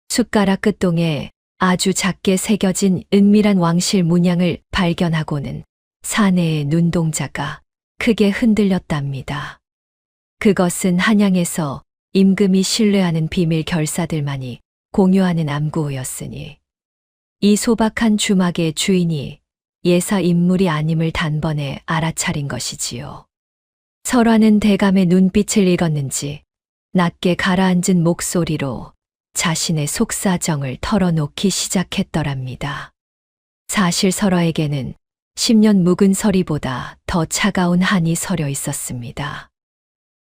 숟가락 끝동에 아주 작게 새겨진 은밀한 왕실 문양을 발견하고는 사내의 눈동자가 크게 흔들렸답니다. 그것은 한양에서 임금이 신뢰하는 비밀 결사들만이 공유하는 암구였으니 이 소박한 주막의 주인이 예사 인물이 아님을 단번에 알아차린 것이지요. 설화는 대감의 눈빛을 읽었는지 낮게 가라앉은 목소리로 자신의 속사정을 털어놓기 시작했더랍니다. 사실 설화에게는 10년 묵은 서리보다 더 차가운 한이 서려 있었습니다.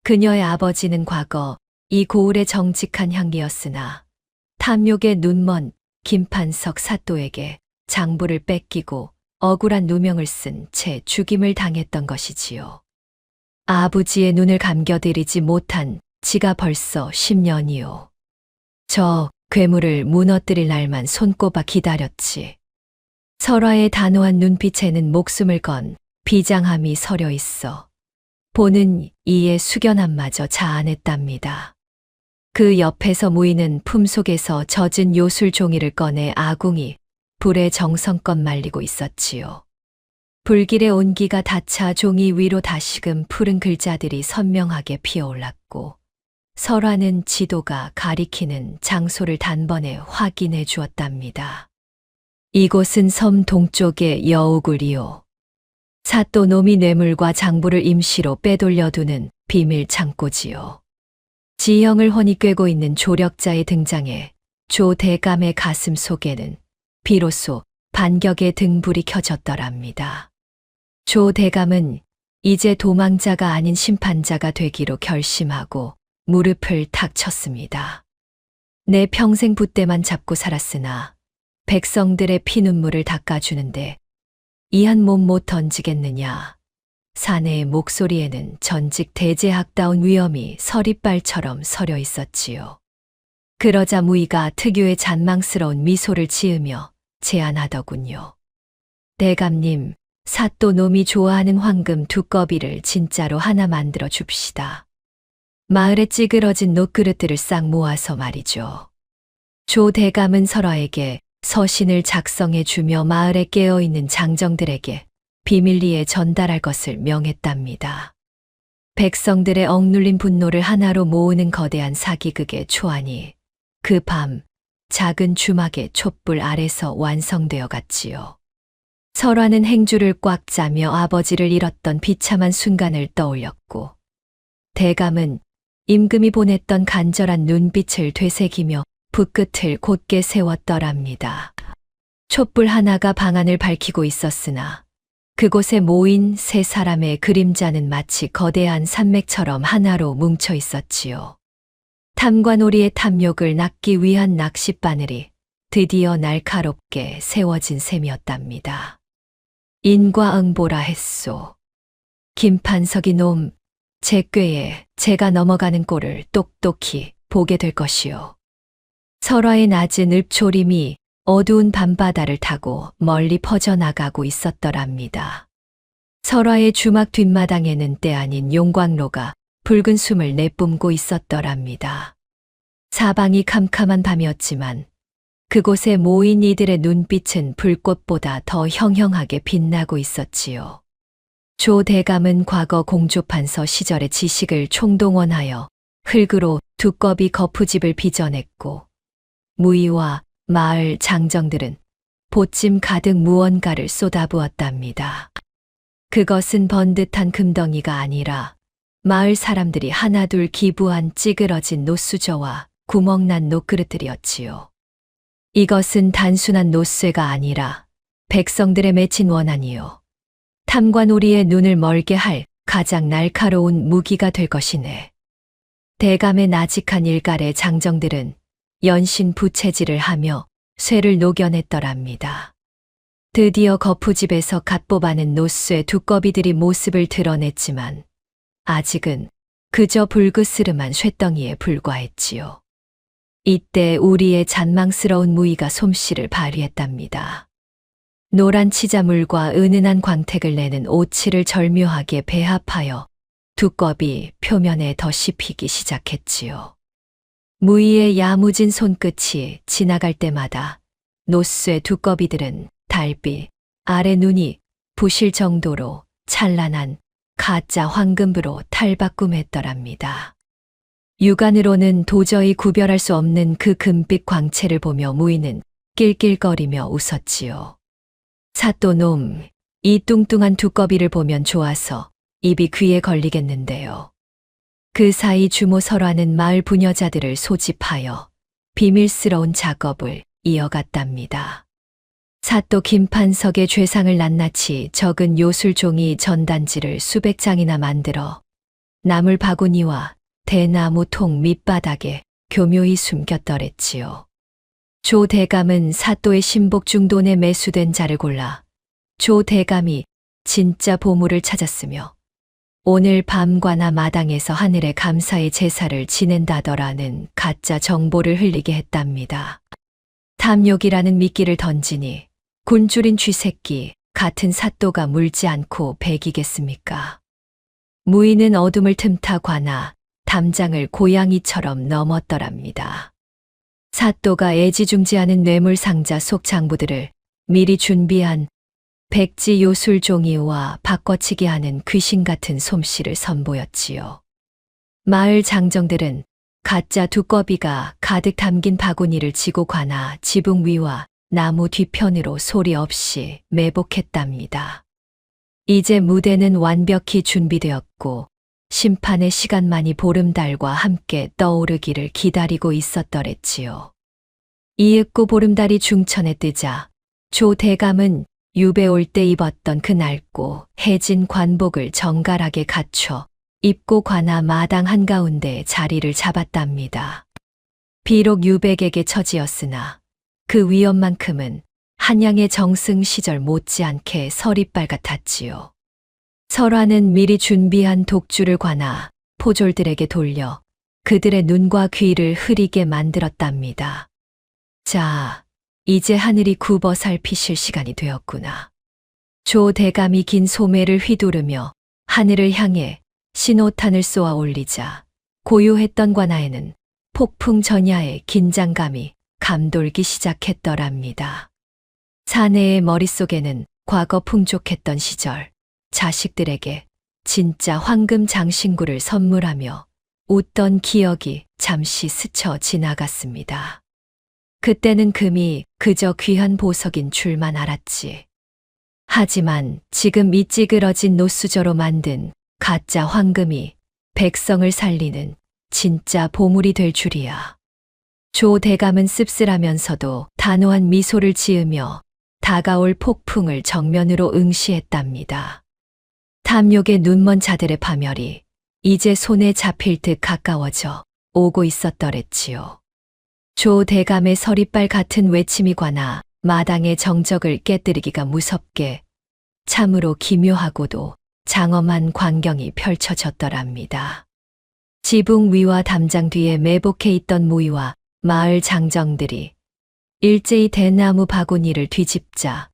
그녀의 아버지는 과거 이 고을의 정직한 향기였으나 탐욕에 눈먼 김판석 사또에게 장부를 뺏기고 억울한 누명을 쓴 채 죽임을 당했던 것이지요. 아버지의 눈을 감겨들이지 못한 지가 벌써 10년이요. 저 괴물을 무너뜨릴 날만 손꼽아 기다렸지. 설화의 단호한 눈빛에는 목숨을 건 비장함이 서려 있어 보는 이의 숙연함마저 자아냈답니다. 그 옆에서 무이는 품속에서 젖은 요술 종이를 꺼내 아궁이 불에 정성껏 말리고 있었지요. 불길의 온기가 닿자 종이 위로 다시금 푸른 글자들이 선명하게 피어올랐고 설화는 지도가 가리키는 장소를 단번에 확인해 주었답니다. 이곳은 섬 동쪽의 여우굴이요. 사또 놈이 뇌물과 장부를 임시로 빼돌려두는 비밀 창고지요. 지형을 훤히 꿰고 있는 조력자의 등장에 조 대감의 가슴 속에는 비로소 반격의 등불이 켜졌더랍니다. 조 대감은 이제 도망자가 아닌 심판자가 되기로 결심하고 무릎을 탁 쳤습니다. 내 평생 붓대만 잡고 살았으나 백성들의 피눈물을 닦아주는데 이 한 몸 못 던지겠느냐. 사내의 목소리에는 전직 대제학다운 위엄이 서리빨처럼 서려 있었지요. 그러자 무희가 특유의 잔망스러운 미소를 지으며 제안하더군요. 대감님, 사또 놈이 좋아하는 황금 두꺼비를 진짜로 하나 만들어 줍시다. 마을에 찌그러진 놋그릇들을 싹 모아서 말이죠. 조 대감은 설화에게 서신을 작성해 주며 마을에 깨어있는 장정들에게 비밀리에 전달할 것을 명했답니다. 백성들의 억눌린 분노를 하나로 모으는 거대한 사기극의 초안이 그 밤 작은 주막의 촛불 아래서 완성되어 갔지요. 설화는 행주를 꽉 짜며 아버지를 잃었던 비참한 순간을 떠올렸고 대감은 임금이 보냈던 간절한 눈빛을 되새기며 붓끝을 곧게 세웠더랍니다. 촛불 하나가 방안을 밝히고 있었으나 그곳에 모인 세 사람의 그림자는 마치 거대한 산맥처럼 하나로 뭉쳐 있었지요. 탐관오리의 탐욕을 낚기 위한 낚싯바늘이 드디어 날카롭게 세워진 셈이었답니다. 인과응보라 했소. 김판석이 놈, 제 꾀에 제가 넘어가는 꼴을 똑똑히 보게 될 것이요. 설화의 낮은 읍초림이 어두운 밤바다를 타고 멀리 퍼져나가고 있었더랍니다. 설화의 주막 뒷마당에는 때 아닌 용광로가 붉은 숨을 내뿜고 있었더랍니다. 사방이 캄캄한 밤이었지만 그곳에 모인 이들의 눈빛은 불꽃보다 더 형형하게 빛나고 있었지요. 조 대감은 과거 공조판서 시절의 지식을 총동원하여 흙으로 두꺼비 거푸집을 빚어냈고 무희와 마을 장정들은 보찜 가득 무언가를 쏟아부었답니다. 그것은 번듯한 금덩이가 아니라 마을 사람들이 하나둘 기부한 찌그러진 노수저와 구멍난 놋그릇들이었지요. 이것은 단순한 노쇠가 아니라 백성들의 맺힌 원한이요. 탐관오리의 눈을 멀게 할 가장 날카로운 무기가 될 것이네. 대감의 나직한 일갈의 장정들은 연신 부채질을 하며 쇠를 녹여냈더랍니다. 드디어 거푸집에서 갓 뽑아낸 노쇠 두꺼비들이 모습을 드러냈지만 아직은 그저 불그스름한 쇠덩이에 불과했지요. 이때 우리의 잔망스러운 무희가 솜씨를 발휘했답니다. 노란 치자물과 은은한 광택을 내는 오칠을 절묘하게 배합하여 두꺼비 표면에 더 씹히기 시작했지요. 무희의 야무진 손끝이 지나갈 때마다 노쇠 두꺼비들은 달빛 아래 눈이 부실 정도로 찬란한 가짜 황금으로 탈바꿈했더랍니다. 육안으로는 도저히 구별할 수 없는 그 금빛 광채를 보며 무인은 낄낄거리며 웃었지요. 사또놈, 이 뚱뚱한 두꺼비를 보면 좋아서 입이 귀에 걸리겠는데요. 그 사이 주모 설화는 마을 부녀자들을 소집하여 비밀스러운 작업을 이어갔답니다. 사또 김판석의 죄상을 낱낱이 적은 요술종이 전단지를 수백 장이나 만들어 나물 바구니와 대나무 통 밑바닥에 교묘히 숨겼더랬지요. 조 대감은 사또의 신복 중돈에 매수된 자를 골라 조 대감이 진짜 보물을 찾았으며 오늘 밤과나 마당에서 하늘에 감사의 제사를 지낸다더라는 가짜 정보를 흘리게 했답니다. 탐욕이라는 미끼를 던지니 굶주린 쥐새끼 같은 사또가 물지 않고 배기겠습니까? 무인은 어둠을 틈타 관아 담장을 고양이처럼 넘었더랍니다. 사또가 애지중지하는 뇌물상자 속 장부들을 미리 준비한 백지 요술 종이와 바꿔치기 하는 귀신 같은 솜씨를 선보였지요. 마을 장정들은 가짜 두꺼비가 가득 담긴 바구니를 지고 관아 지붕 위와 나무 뒤편으로 소리 없이 매복했답니다. 이제 무대는 완벽히 준비되었고 심판의 시간만이 보름달과 함께 떠오르기를 기다리고 있었더랬지요. 이윽고 보름달이 중천에 뜨자 조 대감은 유배 올 때 입었던 그 낡고 해진 관복을 정갈하게 갖춰 입고 관아 마당 한가운데 자리를 잡았답니다. 비록 유백에게 처지었으나 그 위엄만큼은 한양의 정승 시절 못지않게 서리빨 같았지요. 설화는 미리 준비한 독주를 관아 포졸들에게 돌려 그들의 눈과 귀를 흐리게 만들었답니다. 자, 이제 하늘이 굽어 살피실 시간이 되었구나. 조 대감이 긴 소매를 휘두르며 하늘을 향해 신호탄을 쏘아 올리자 고요했던 관아에는 폭풍 전야의 긴장감이 감돌기 시작했더랍니다. 사내의 머릿속에는 과거 풍족했던 시절 자식들에게 진짜 황금 장신구를 선물하며 웃던 기억이 잠시 스쳐 지나갔습니다. 그때는 금이 그저 귀한 보석인 줄만 알았지. 하지만 지금 이 찌그러진 노수저로 만든 가짜 황금이 백성을 살리는 진짜 보물이 될 줄이야. 조 대감은 씁쓸하면서도 단호한 미소를 지으며 다가올 폭풍을 정면으로 응시했답니다. 탐욕의 눈먼 자들의 파멸이 이제 손에 잡힐 듯 가까워져 오고 있었더랬지요. 조 대감의 서리빨 같은 외침이 관아 마당의 정적을 깨뜨리기가 무섭게 참으로 기묘하고도 장엄한 광경이 펼쳐졌더랍니다. 지붕 위와 담장 뒤에 매복해 있던 무의와 마을 장정들이 일제히 대나무 바구니를 뒤집자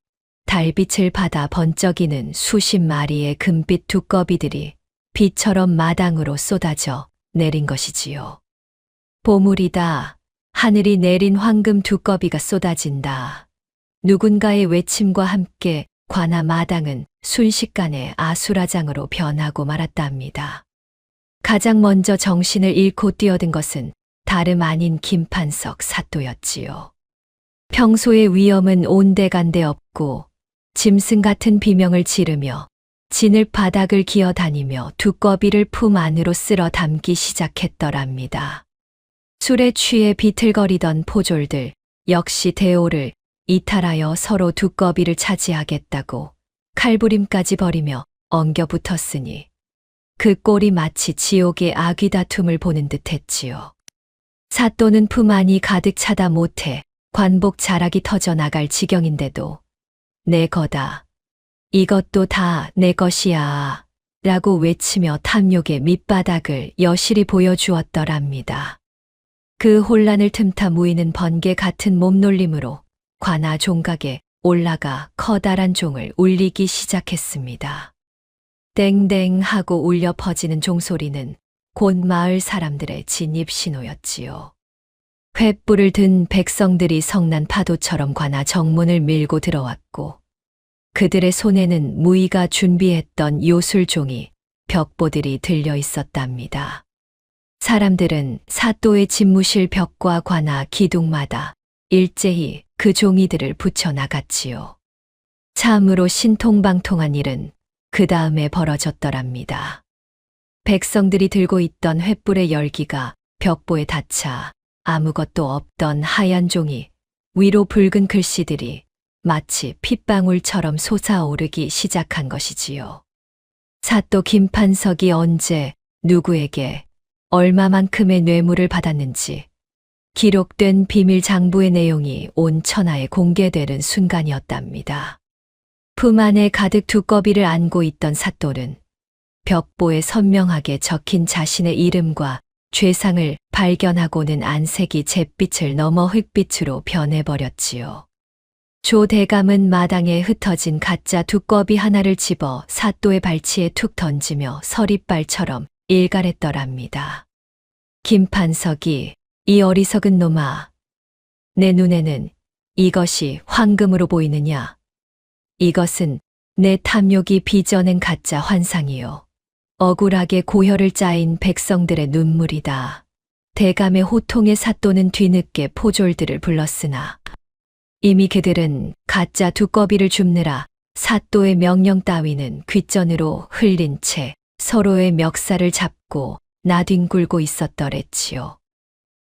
달빛을 받아 번쩍이는 수십 마리의 금빛 두꺼비들이 비처럼 마당으로 쏟아져 내린 것이지요. 보물이다. 하늘이 내린 황금 두꺼비가 쏟아진다. 누군가의 외침과 함께 관아 마당은 순식간에 아수라장으로 변하고 말았답니다. 가장 먼저 정신을 잃고 뛰어든 것은 다름 아닌 김판석 사또였지요. 평소의 위엄은 온데간데 없고 짐승 같은 비명을 지르며 진흙 바닥을 기어다니며 두꺼비를 품 안으로 쓸어 담기 시작했더랍니다. 술에 취해 비틀거리던 포졸들 역시 대오를 이탈하여 서로 두꺼비를 차지하겠다고 칼부림까지 벌이며 엉겨 붙었으니 그 꼴이 마치 지옥의 아귀 다툼을 보는 듯 했지요. 사또는 품 안이 가득 차다 못해 관복 자락이 터져 나갈 지경인데도 내 거다. 이것도 다 내 것이야. 라고 외치며 탐욕의 밑바닥을 여실히 보여주었더랍니다. 그 혼란을 틈타 무인은 번개 같은 몸놀림으로 관아 종각에 올라가 커다란 종을 울리기 시작했습니다. 땡땡 하고 울려 퍼지는 종소리는 곧 마을 사람들의 진입 신호였지요. 횃불을 든 백성들이 성난 파도처럼 관아 정문을 밀고 들어왔고 그들의 손에는 무의가 준비했던 요술종이 벽보들이 들려 있었답니다. 사람들은 사또의 집무실 벽과 관아 기둥마다 일제히 그 종이들을 붙여나갔지요. 참으로 신통방통한 일은 그 다음에 벌어졌더랍니다. 백성들이 들고 있던 횃불의 열기가 벽보에 닿자 아무것도 없던 하얀 종이 위로 붉은 글씨들이 마치 핏방울처럼 솟아오르기 시작한 것이지요. 사또 김판석이 언제 누구에게 얼마만큼의 뇌물을 받았는지 기록된 비밀 장부의 내용이 온 천하에 공개되는 순간이었답니다. 품 안에 가득 두꺼비를 안고 있던 사또는 벽보에 선명하게 적힌 자신의 이름과 죄상을 발견하고는 안색이 잿빛을 넘어 흑빛으로 변해버렸지요. 조 대감은 마당에 흩어진 가짜 두꺼비 하나를 집어 사또의 발치에 툭 던지며 서리발처럼 일갈했더랍니다. 김판석이 이 어리석은 놈아, 내 눈에는 이것이 황금으로 보이느냐? 이것은 내 탐욕이 빚어낸 가짜 환상이요. 억울하게 고혈을 짜인 백성들의 눈물이다. 대감의 호통에 사또는 뒤늦게 포졸들을 불렀으나 이미 그들은 가짜 두꺼비를 줍느라 사또의 명령 따위는 귓전으로 흘린 채 서로의 멱살을 잡고 나뒹굴고 있었더랬지요.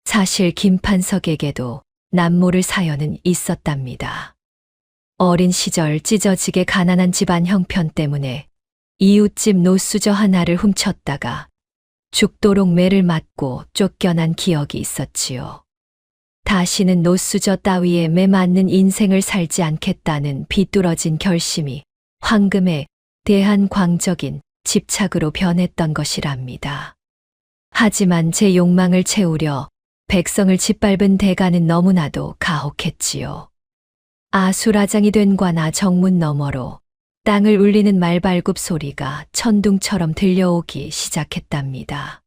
사실 김판석에게도 남모를 사연은 있었답니다. 어린 시절 찢어지게 가난한 집안 형편 때문에 이웃집 노수저 하나를 훔쳤다가 죽도록 매를 맞고 쫓겨난 기억이 있었지요. 다시는 노수저 따위에 매 맞는 인생을 살지 않겠다는 비뚤어진 결심이 황금에 대한 광적인 집착으로 변했던 것이랍니다. 하지만 제 욕망을 채우려 백성을 짓밟은 대가는 너무나도 가혹했지요. 아수라장이 된 관아 정문 너머로 땅을 울리는 말발굽 소리가 천둥처럼 들려오기 시작했답니다.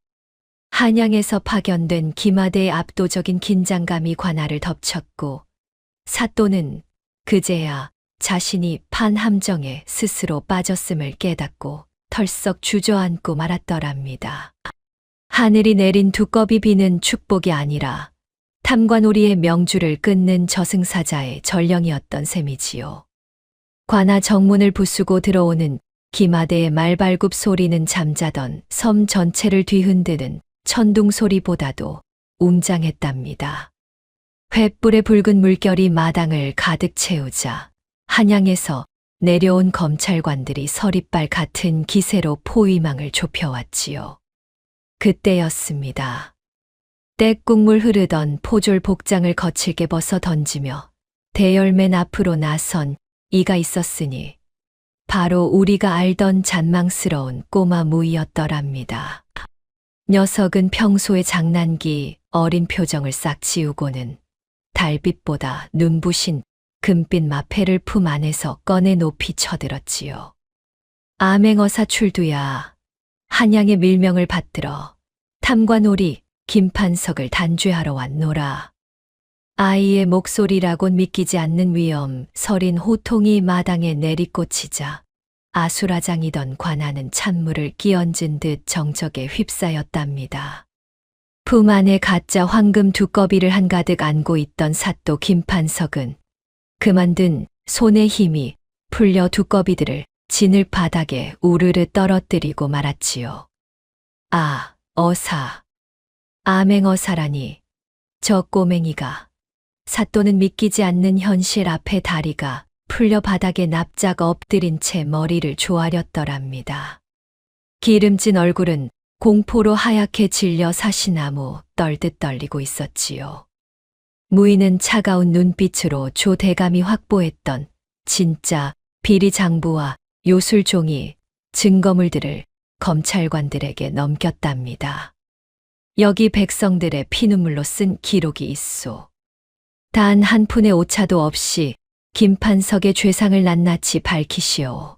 한양에서 파견된 기마대의 압도적인 긴장감이 관아를 덮쳤고 사또는 그제야 자신이 판함정에 스스로 빠졌음을 깨닫고 털썩 주저앉고 말았더랍니다. 하늘이 내린 두꺼비 비는 축복이 아니라 탐관오리의 명주를 끊는 저승사자의 전령이었던 셈이지요. 관아 정문을 부수고 들어오는 기마대의 말발굽 소리는 잠자던 섬 전체를 뒤흔드는 천둥 소리보다도 웅장했답니다. 횃불의 붉은 물결이 마당을 가득 채우자 한양에서 내려온 검찰관들이 서리발 같은 기세로 포위망을 좁혀왔지요. 그때였습니다. 떼국물 흐르던 포졸 복장을 거칠게 벗어 던지며 대열맨 앞으로 나선 이가 있었으니 바로 우리가 알던 잔망스러운 꼬마 무이였더랍니다. 녀석은 평소의 장난기 어린 표정을 싹 지우고는 달빛보다 눈부신 금빛 마패를 품 안에서 꺼내 높이 쳐들었지요. 암행어사 출두야. 한양의 밀명을 받들어 탐관오리 김판석을 단죄하러 왔노라. 아이의 목소리라곤 믿기지 않는 위엄 서린 호통이 마당에 내리꽂히자 아수라장이던 관아는 찬물을 끼얹은 듯 정적에 휩싸였답니다. 품 안에 가짜 황금 두꺼비를 한가득 안고 있던 사또 김판석은 그만둔 손의 힘이 풀려 두꺼비들을 진흙 바닥에 우르르 떨어뜨리고 말았지요. 아, 어사. 암행어사라니. 저 꼬맹이가. 사또는 믿기지 않는 현실 앞에 다리가 풀려 바닥에 납작 엎드린 채 머리를 조아렸더랍니다. 기름진 얼굴은 공포로 하얗게 질려 사시나무 떨듯 떨리고 있었지요. 무인은 차가운 눈빛으로 조 대감이 확보했던 진짜 비리 장부와 요술종이 증거물들을 검찰관들에게 넘겼답니다. 여기 백성들의 피눈물로 쓴 기록이 있소. 단 한 푼의 오차도 없이 김판석의 죄상을 낱낱이 밝히시오.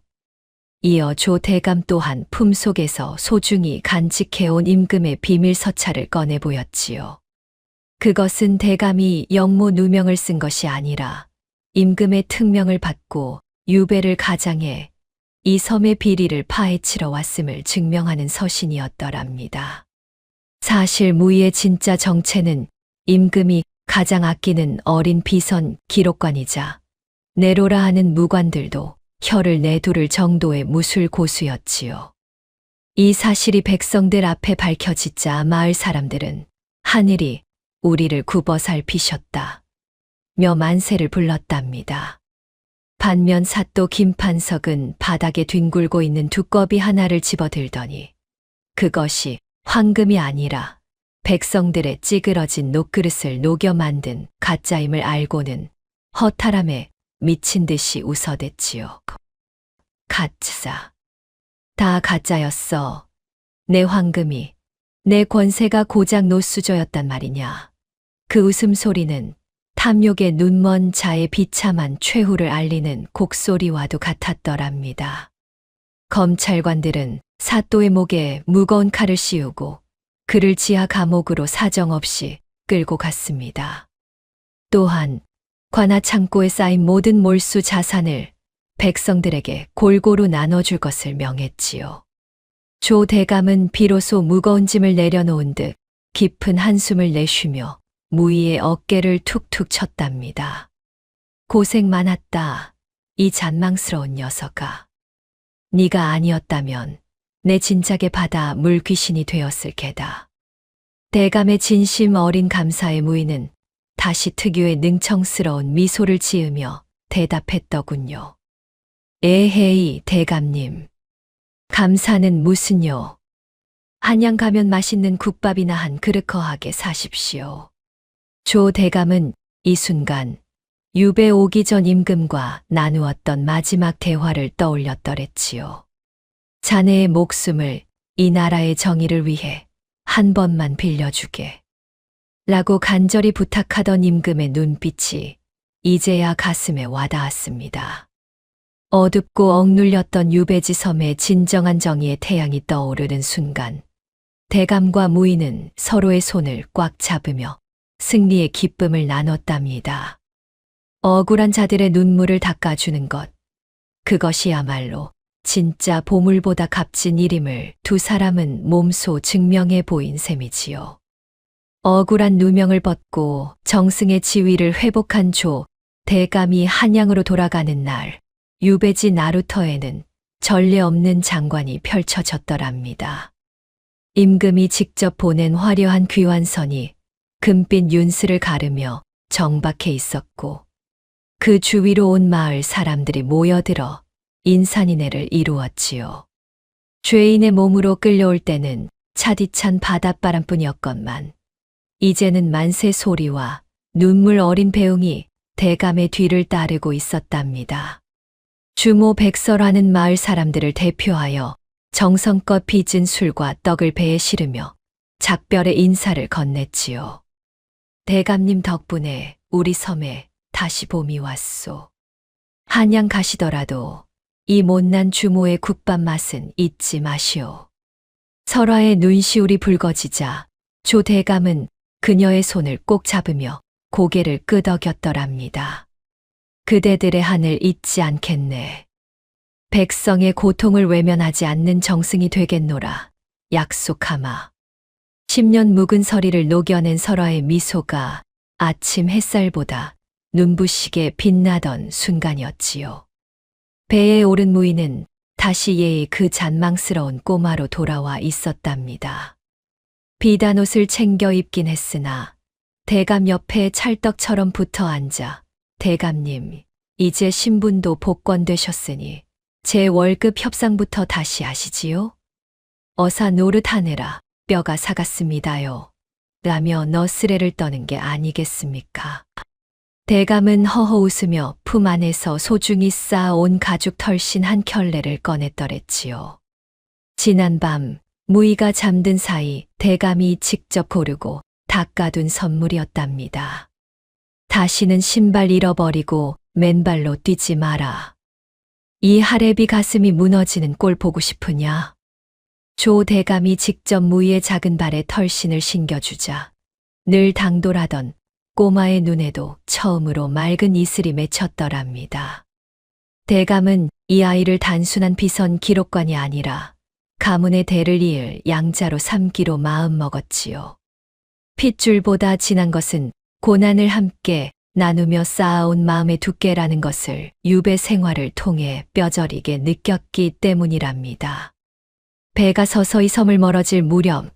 이어 조 대감 또한 품속에서 소중히 간직해온 임금의 비밀 서찰을 꺼내 보였지요. 그것은 대감이 영모 누명을 쓴 것이 아니라 임금의 특명을 받고 유배를 가장해 이 섬의 비리를 파헤치러 왔음을 증명하는 서신이었더랍니다. 사실 무희의 진짜 정체는 임금이 가장 아끼는 어린 비선 기록관이자 내로라 하는 무관들도 혀를 내두를 정도의 무술 고수였지요. 이 사실이 백성들 앞에 밝혀지자 마을 사람들은 하늘이 우리를 굽어 살피셨다 며 만세를 불렀답니다. 반면 사또 김판석은 바닥에 뒹굴고 있는 두꺼비 하나를 집어들더니 그것이 황금이 아니라 백성들의 찌그러진 녹그릇을 녹여 만든 가짜임을 알고는 허탈함에 미친 듯이 웃어댔지요. 가짜. 다 가짜였어. 내 황금이, 내 권세가 고작 노수조였단 말이냐. 그 웃음소리는 탐욕의 눈먼 자의 비참한 최후를 알리는 곡소리와도 같았더랍니다. 검찰관들은 사또의 목에 무거운 칼을 씌우고 그를 지하 감옥으로 사정없이 끌고 갔습니다. 또한 관아 창고에 쌓인 모든 몰수 자산을 백성들에게 골고루 나눠줄 것을 명했지요. 조 대감은 비로소 무거운 짐을 내려놓은 듯 깊은 한숨을 내쉬며 무희의 어깨를 툭툭 쳤답니다. 고생 많았다. 이 잔망스러운 녀석아. 네가 아니었다면 내 진작에 바다 물귀신이 되었을 게다. 대감의 진심 어린 감사의 무희는 다시 특유의 능청스러운 미소를 지으며 대답했더군요. 에헤이 대감님. 감사는 무슨요. 한양 가면 맛있는 국밥이나 한 그릇 거하게 사십시오. 조 대감은 이 순간 유배 오기 전 임금과 나누었던 마지막 대화를 떠올렸더랬지요. 자네의 목숨을 이 나라의 정의를 위해 한 번만 빌려주게. 라고 간절히 부탁하던 임금의 눈빛이 이제야 가슴에 와닿았습니다. 어둡고 억눌렸던 유배지 섬의 진정한 정의의 태양이 떠오르는 순간 대감과 무희는 서로의 손을 꽉 잡으며 승리의 기쁨을 나눴답니다. 억울한 자들의 눈물을 닦아주는 것, 그것이야말로 진짜 보물보다 값진 일임을 두 사람은 몸소 증명해 보인 셈이지요. 억울한 누명을 벗고 정승의 지위를 회복한 조 대감이 한양으로 돌아가는 날, 유배지 나루터에는 전례 없는 장관이 펼쳐졌더랍니다. 임금이 직접 보낸 화려한 귀환선이 금빛 윤스를 가르며 정박해 있었고 그 주위로 온 마을 사람들이 모여들어 인산인해를 이루었지요. 죄인의 몸으로 끌려올 때는 차디찬 바닷바람뿐이었건만 이제는 만세 소리와 눈물 어린 배웅이 대감의 뒤를 따르고 있었답니다. 주모 백설하는 마을 사람들을 대표하여 정성껏 빚은 술과 떡을 배에 실으며 작별의 인사를 건넸지요. 대감님 덕분에 우리 섬에 다시 봄이 왔소. 한양 가시더라도 이 못난 주모의 국밥 맛은 잊지 마시오. 설화의 눈시울이 붉어지자 조 대감은 그녀의 손을 꼭 잡으며 고개를 끄덕였더랍니다. 그대들의 한을 잊지 않겠네. 백성의 고통을 외면하지 않는 정승이 되겠노라. 약속하마. 10년 묵은 서리를 녹여낸 설화의 미소가 아침 햇살보다 눈부시게 빛나던 순간이었지요. 배에 오른 무희는 다시 예의 그 잔망스러운 꼬마로 돌아와 있었답니다. 비단 옷을 챙겨 입긴 했으나 대감 옆에 찰떡처럼 붙어 앉아 대감님, 이제 신분도 복권되셨으니 제 월급 협상부터 다시 하시지요? 어사 노릇하느라 뼈가 사갔습니다요. 라며 너스레를 떠는 게 아니겠습니까? 대감은 허허 웃으며 품 안에서 소중히 쌓아온 가죽 털신 한 켤레를 꺼냈더랬지요. 지난밤 무희가 잠든 사이 대감이 직접 고르고 닦아둔 선물이었답니다. 다시는 신발 잃어버리고 맨발로 뛰지 마라. 이 하레비 가슴이 무너지는 꼴 보고 싶으냐? 조 대감이 직접 무희의 작은 발에 털신을 신겨주자 늘 당돌하던 꼬마의 눈에도 처음으로 맑은 이슬이 맺혔더랍니다. 대감은 이 아이를 단순한 비선 기록관이 아니라 가문의 대를 이을 양자로 삼기로 마음먹었지요. 핏줄보다 진한 것은 고난을 함께 나누며 쌓아온 마음의 두께라는 것을 유배 생활을 통해 뼈저리게 느꼈기 때문이랍니다. 배가 서서히 섬을 멀어질 무렵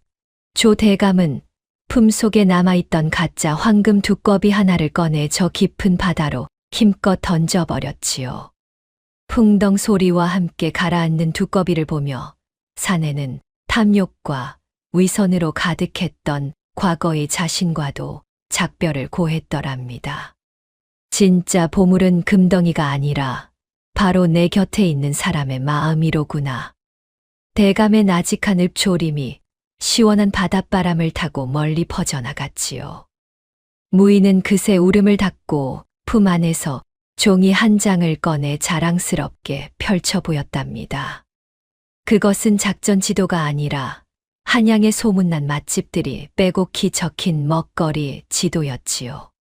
조 대감은 품속에 남아있던 가짜 황금 두꺼비 하나를 꺼내 저 깊은 바다로 힘껏 던져버렸지요. 풍덩 소리와 함께 가라앉는 두꺼비를 보며 사내는 탐욕과 위선으로 가득했던 과거의 자신과도 작별을 고했더랍니다. 진짜 보물은 금덩이가 아니라 바로 내 곁에 있는 사람의 마음이로구나. 대감의 나직한 읍조림이 시원한 바닷바람을 타고 멀리 퍼져나갔지요. 무인은 그새 울음을 닫고 품 안에서 종이 한 장을 꺼내 자랑스럽게 펼쳐 보였답니다. 그것은 작전 지도가 아니라 한양의 소문난 맛집들이 빼곡히 적힌 먹거리 지도였지요.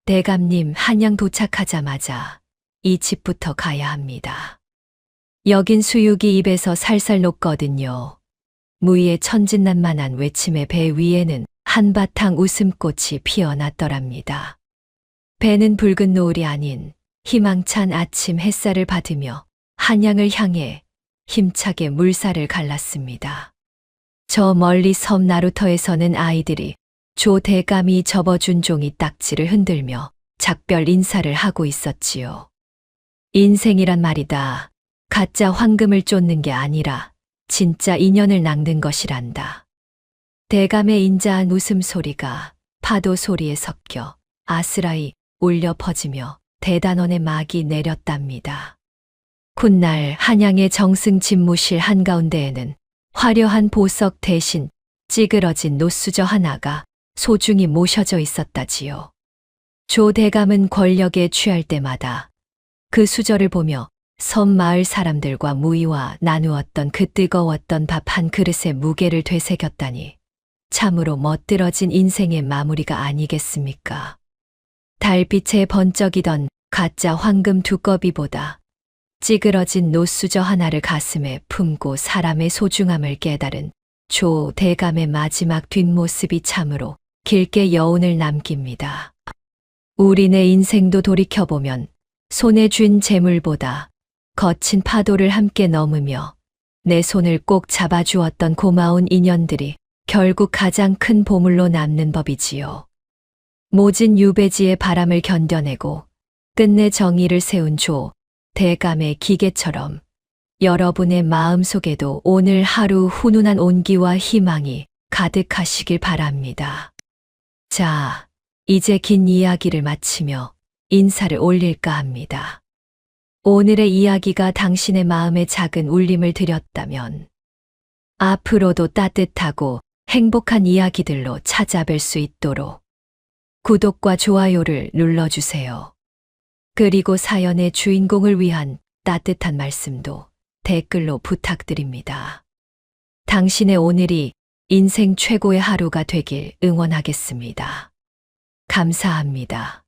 대감님, 한양 도착하자마자 이 집부터 가야 합니다. 여긴 수육이 입에서 살살 녹거든요. 무의의 천진난만한 외침의 배 위에는 한바탕 웃음꽃이 피어났더랍니다. 배는 붉은 노을이 아닌 희망찬 아침 햇살을 받으며 한양을 향해 힘차게 물살을 갈랐습니다. 저 멀리 섬 나루터에서는 아이들이 조 대감이 접어준 종이 딱지를 흔들며 작별 인사를 하고 있었지요. 인생이란 말이다. 가짜 황금을 쫓는 게 아니라 진짜 인연을 낚는 것이란다. 대감의 인자한 웃음소리가 파도 소리에 섞여 아스라이 울려 퍼지며 대단원의 막이 내렸답니다. 훗날 한양의 정승 집무실 한가운데에는 화려한 보석 대신 찌그러진 노수저 하나가 소중히 모셔져 있었다지요. 조 대감은 권력에 취할 때마다 그 수저를 보며 섬 마을 사람들과 무의와 나누었던 그 뜨거웠던 밥 한 그릇의 무게를 되새겼다니 참으로 멋들어진 인생의 마무리가 아니겠습니까? 달빛에 번쩍이던 가짜 황금 두꺼비보다 찌그러진 노수저 하나를 가슴에 품고 사람의 소중함을 깨달은 조 대감의 마지막 뒷모습이 참으로 길게 여운을 남깁니다. 우리네 인생도 돌이켜보면 손에 쥔 재물보다 거친 파도를 함께 넘으며 내 손을 꼭 잡아주었던 고마운 인연들이 결국 가장 큰 보물로 남는 법이지요. 모진 유배지의 바람을 견뎌내고 끝내 정의를 세운 조 대감의 기계처럼 여러분의 마음속에도 오늘 하루 훈훈한 온기와 희망이 가득하시길 바랍니다. 자, 이제 긴 이야기를 마치며 인사를 올릴까 합니다. 오늘의 이야기가 당신의 마음에 작은 울림을 드렸다면 앞으로도 따뜻하고 행복한 이야기들로 찾아뵐 수 있도록 구독과 좋아요를 눌러주세요. 그리고 사연의 주인공을 위한 따뜻한 말씀도 댓글로 부탁드립니다. 당신의 오늘이 인생 최고의 하루가 되길 응원하겠습니다. 감사합니다.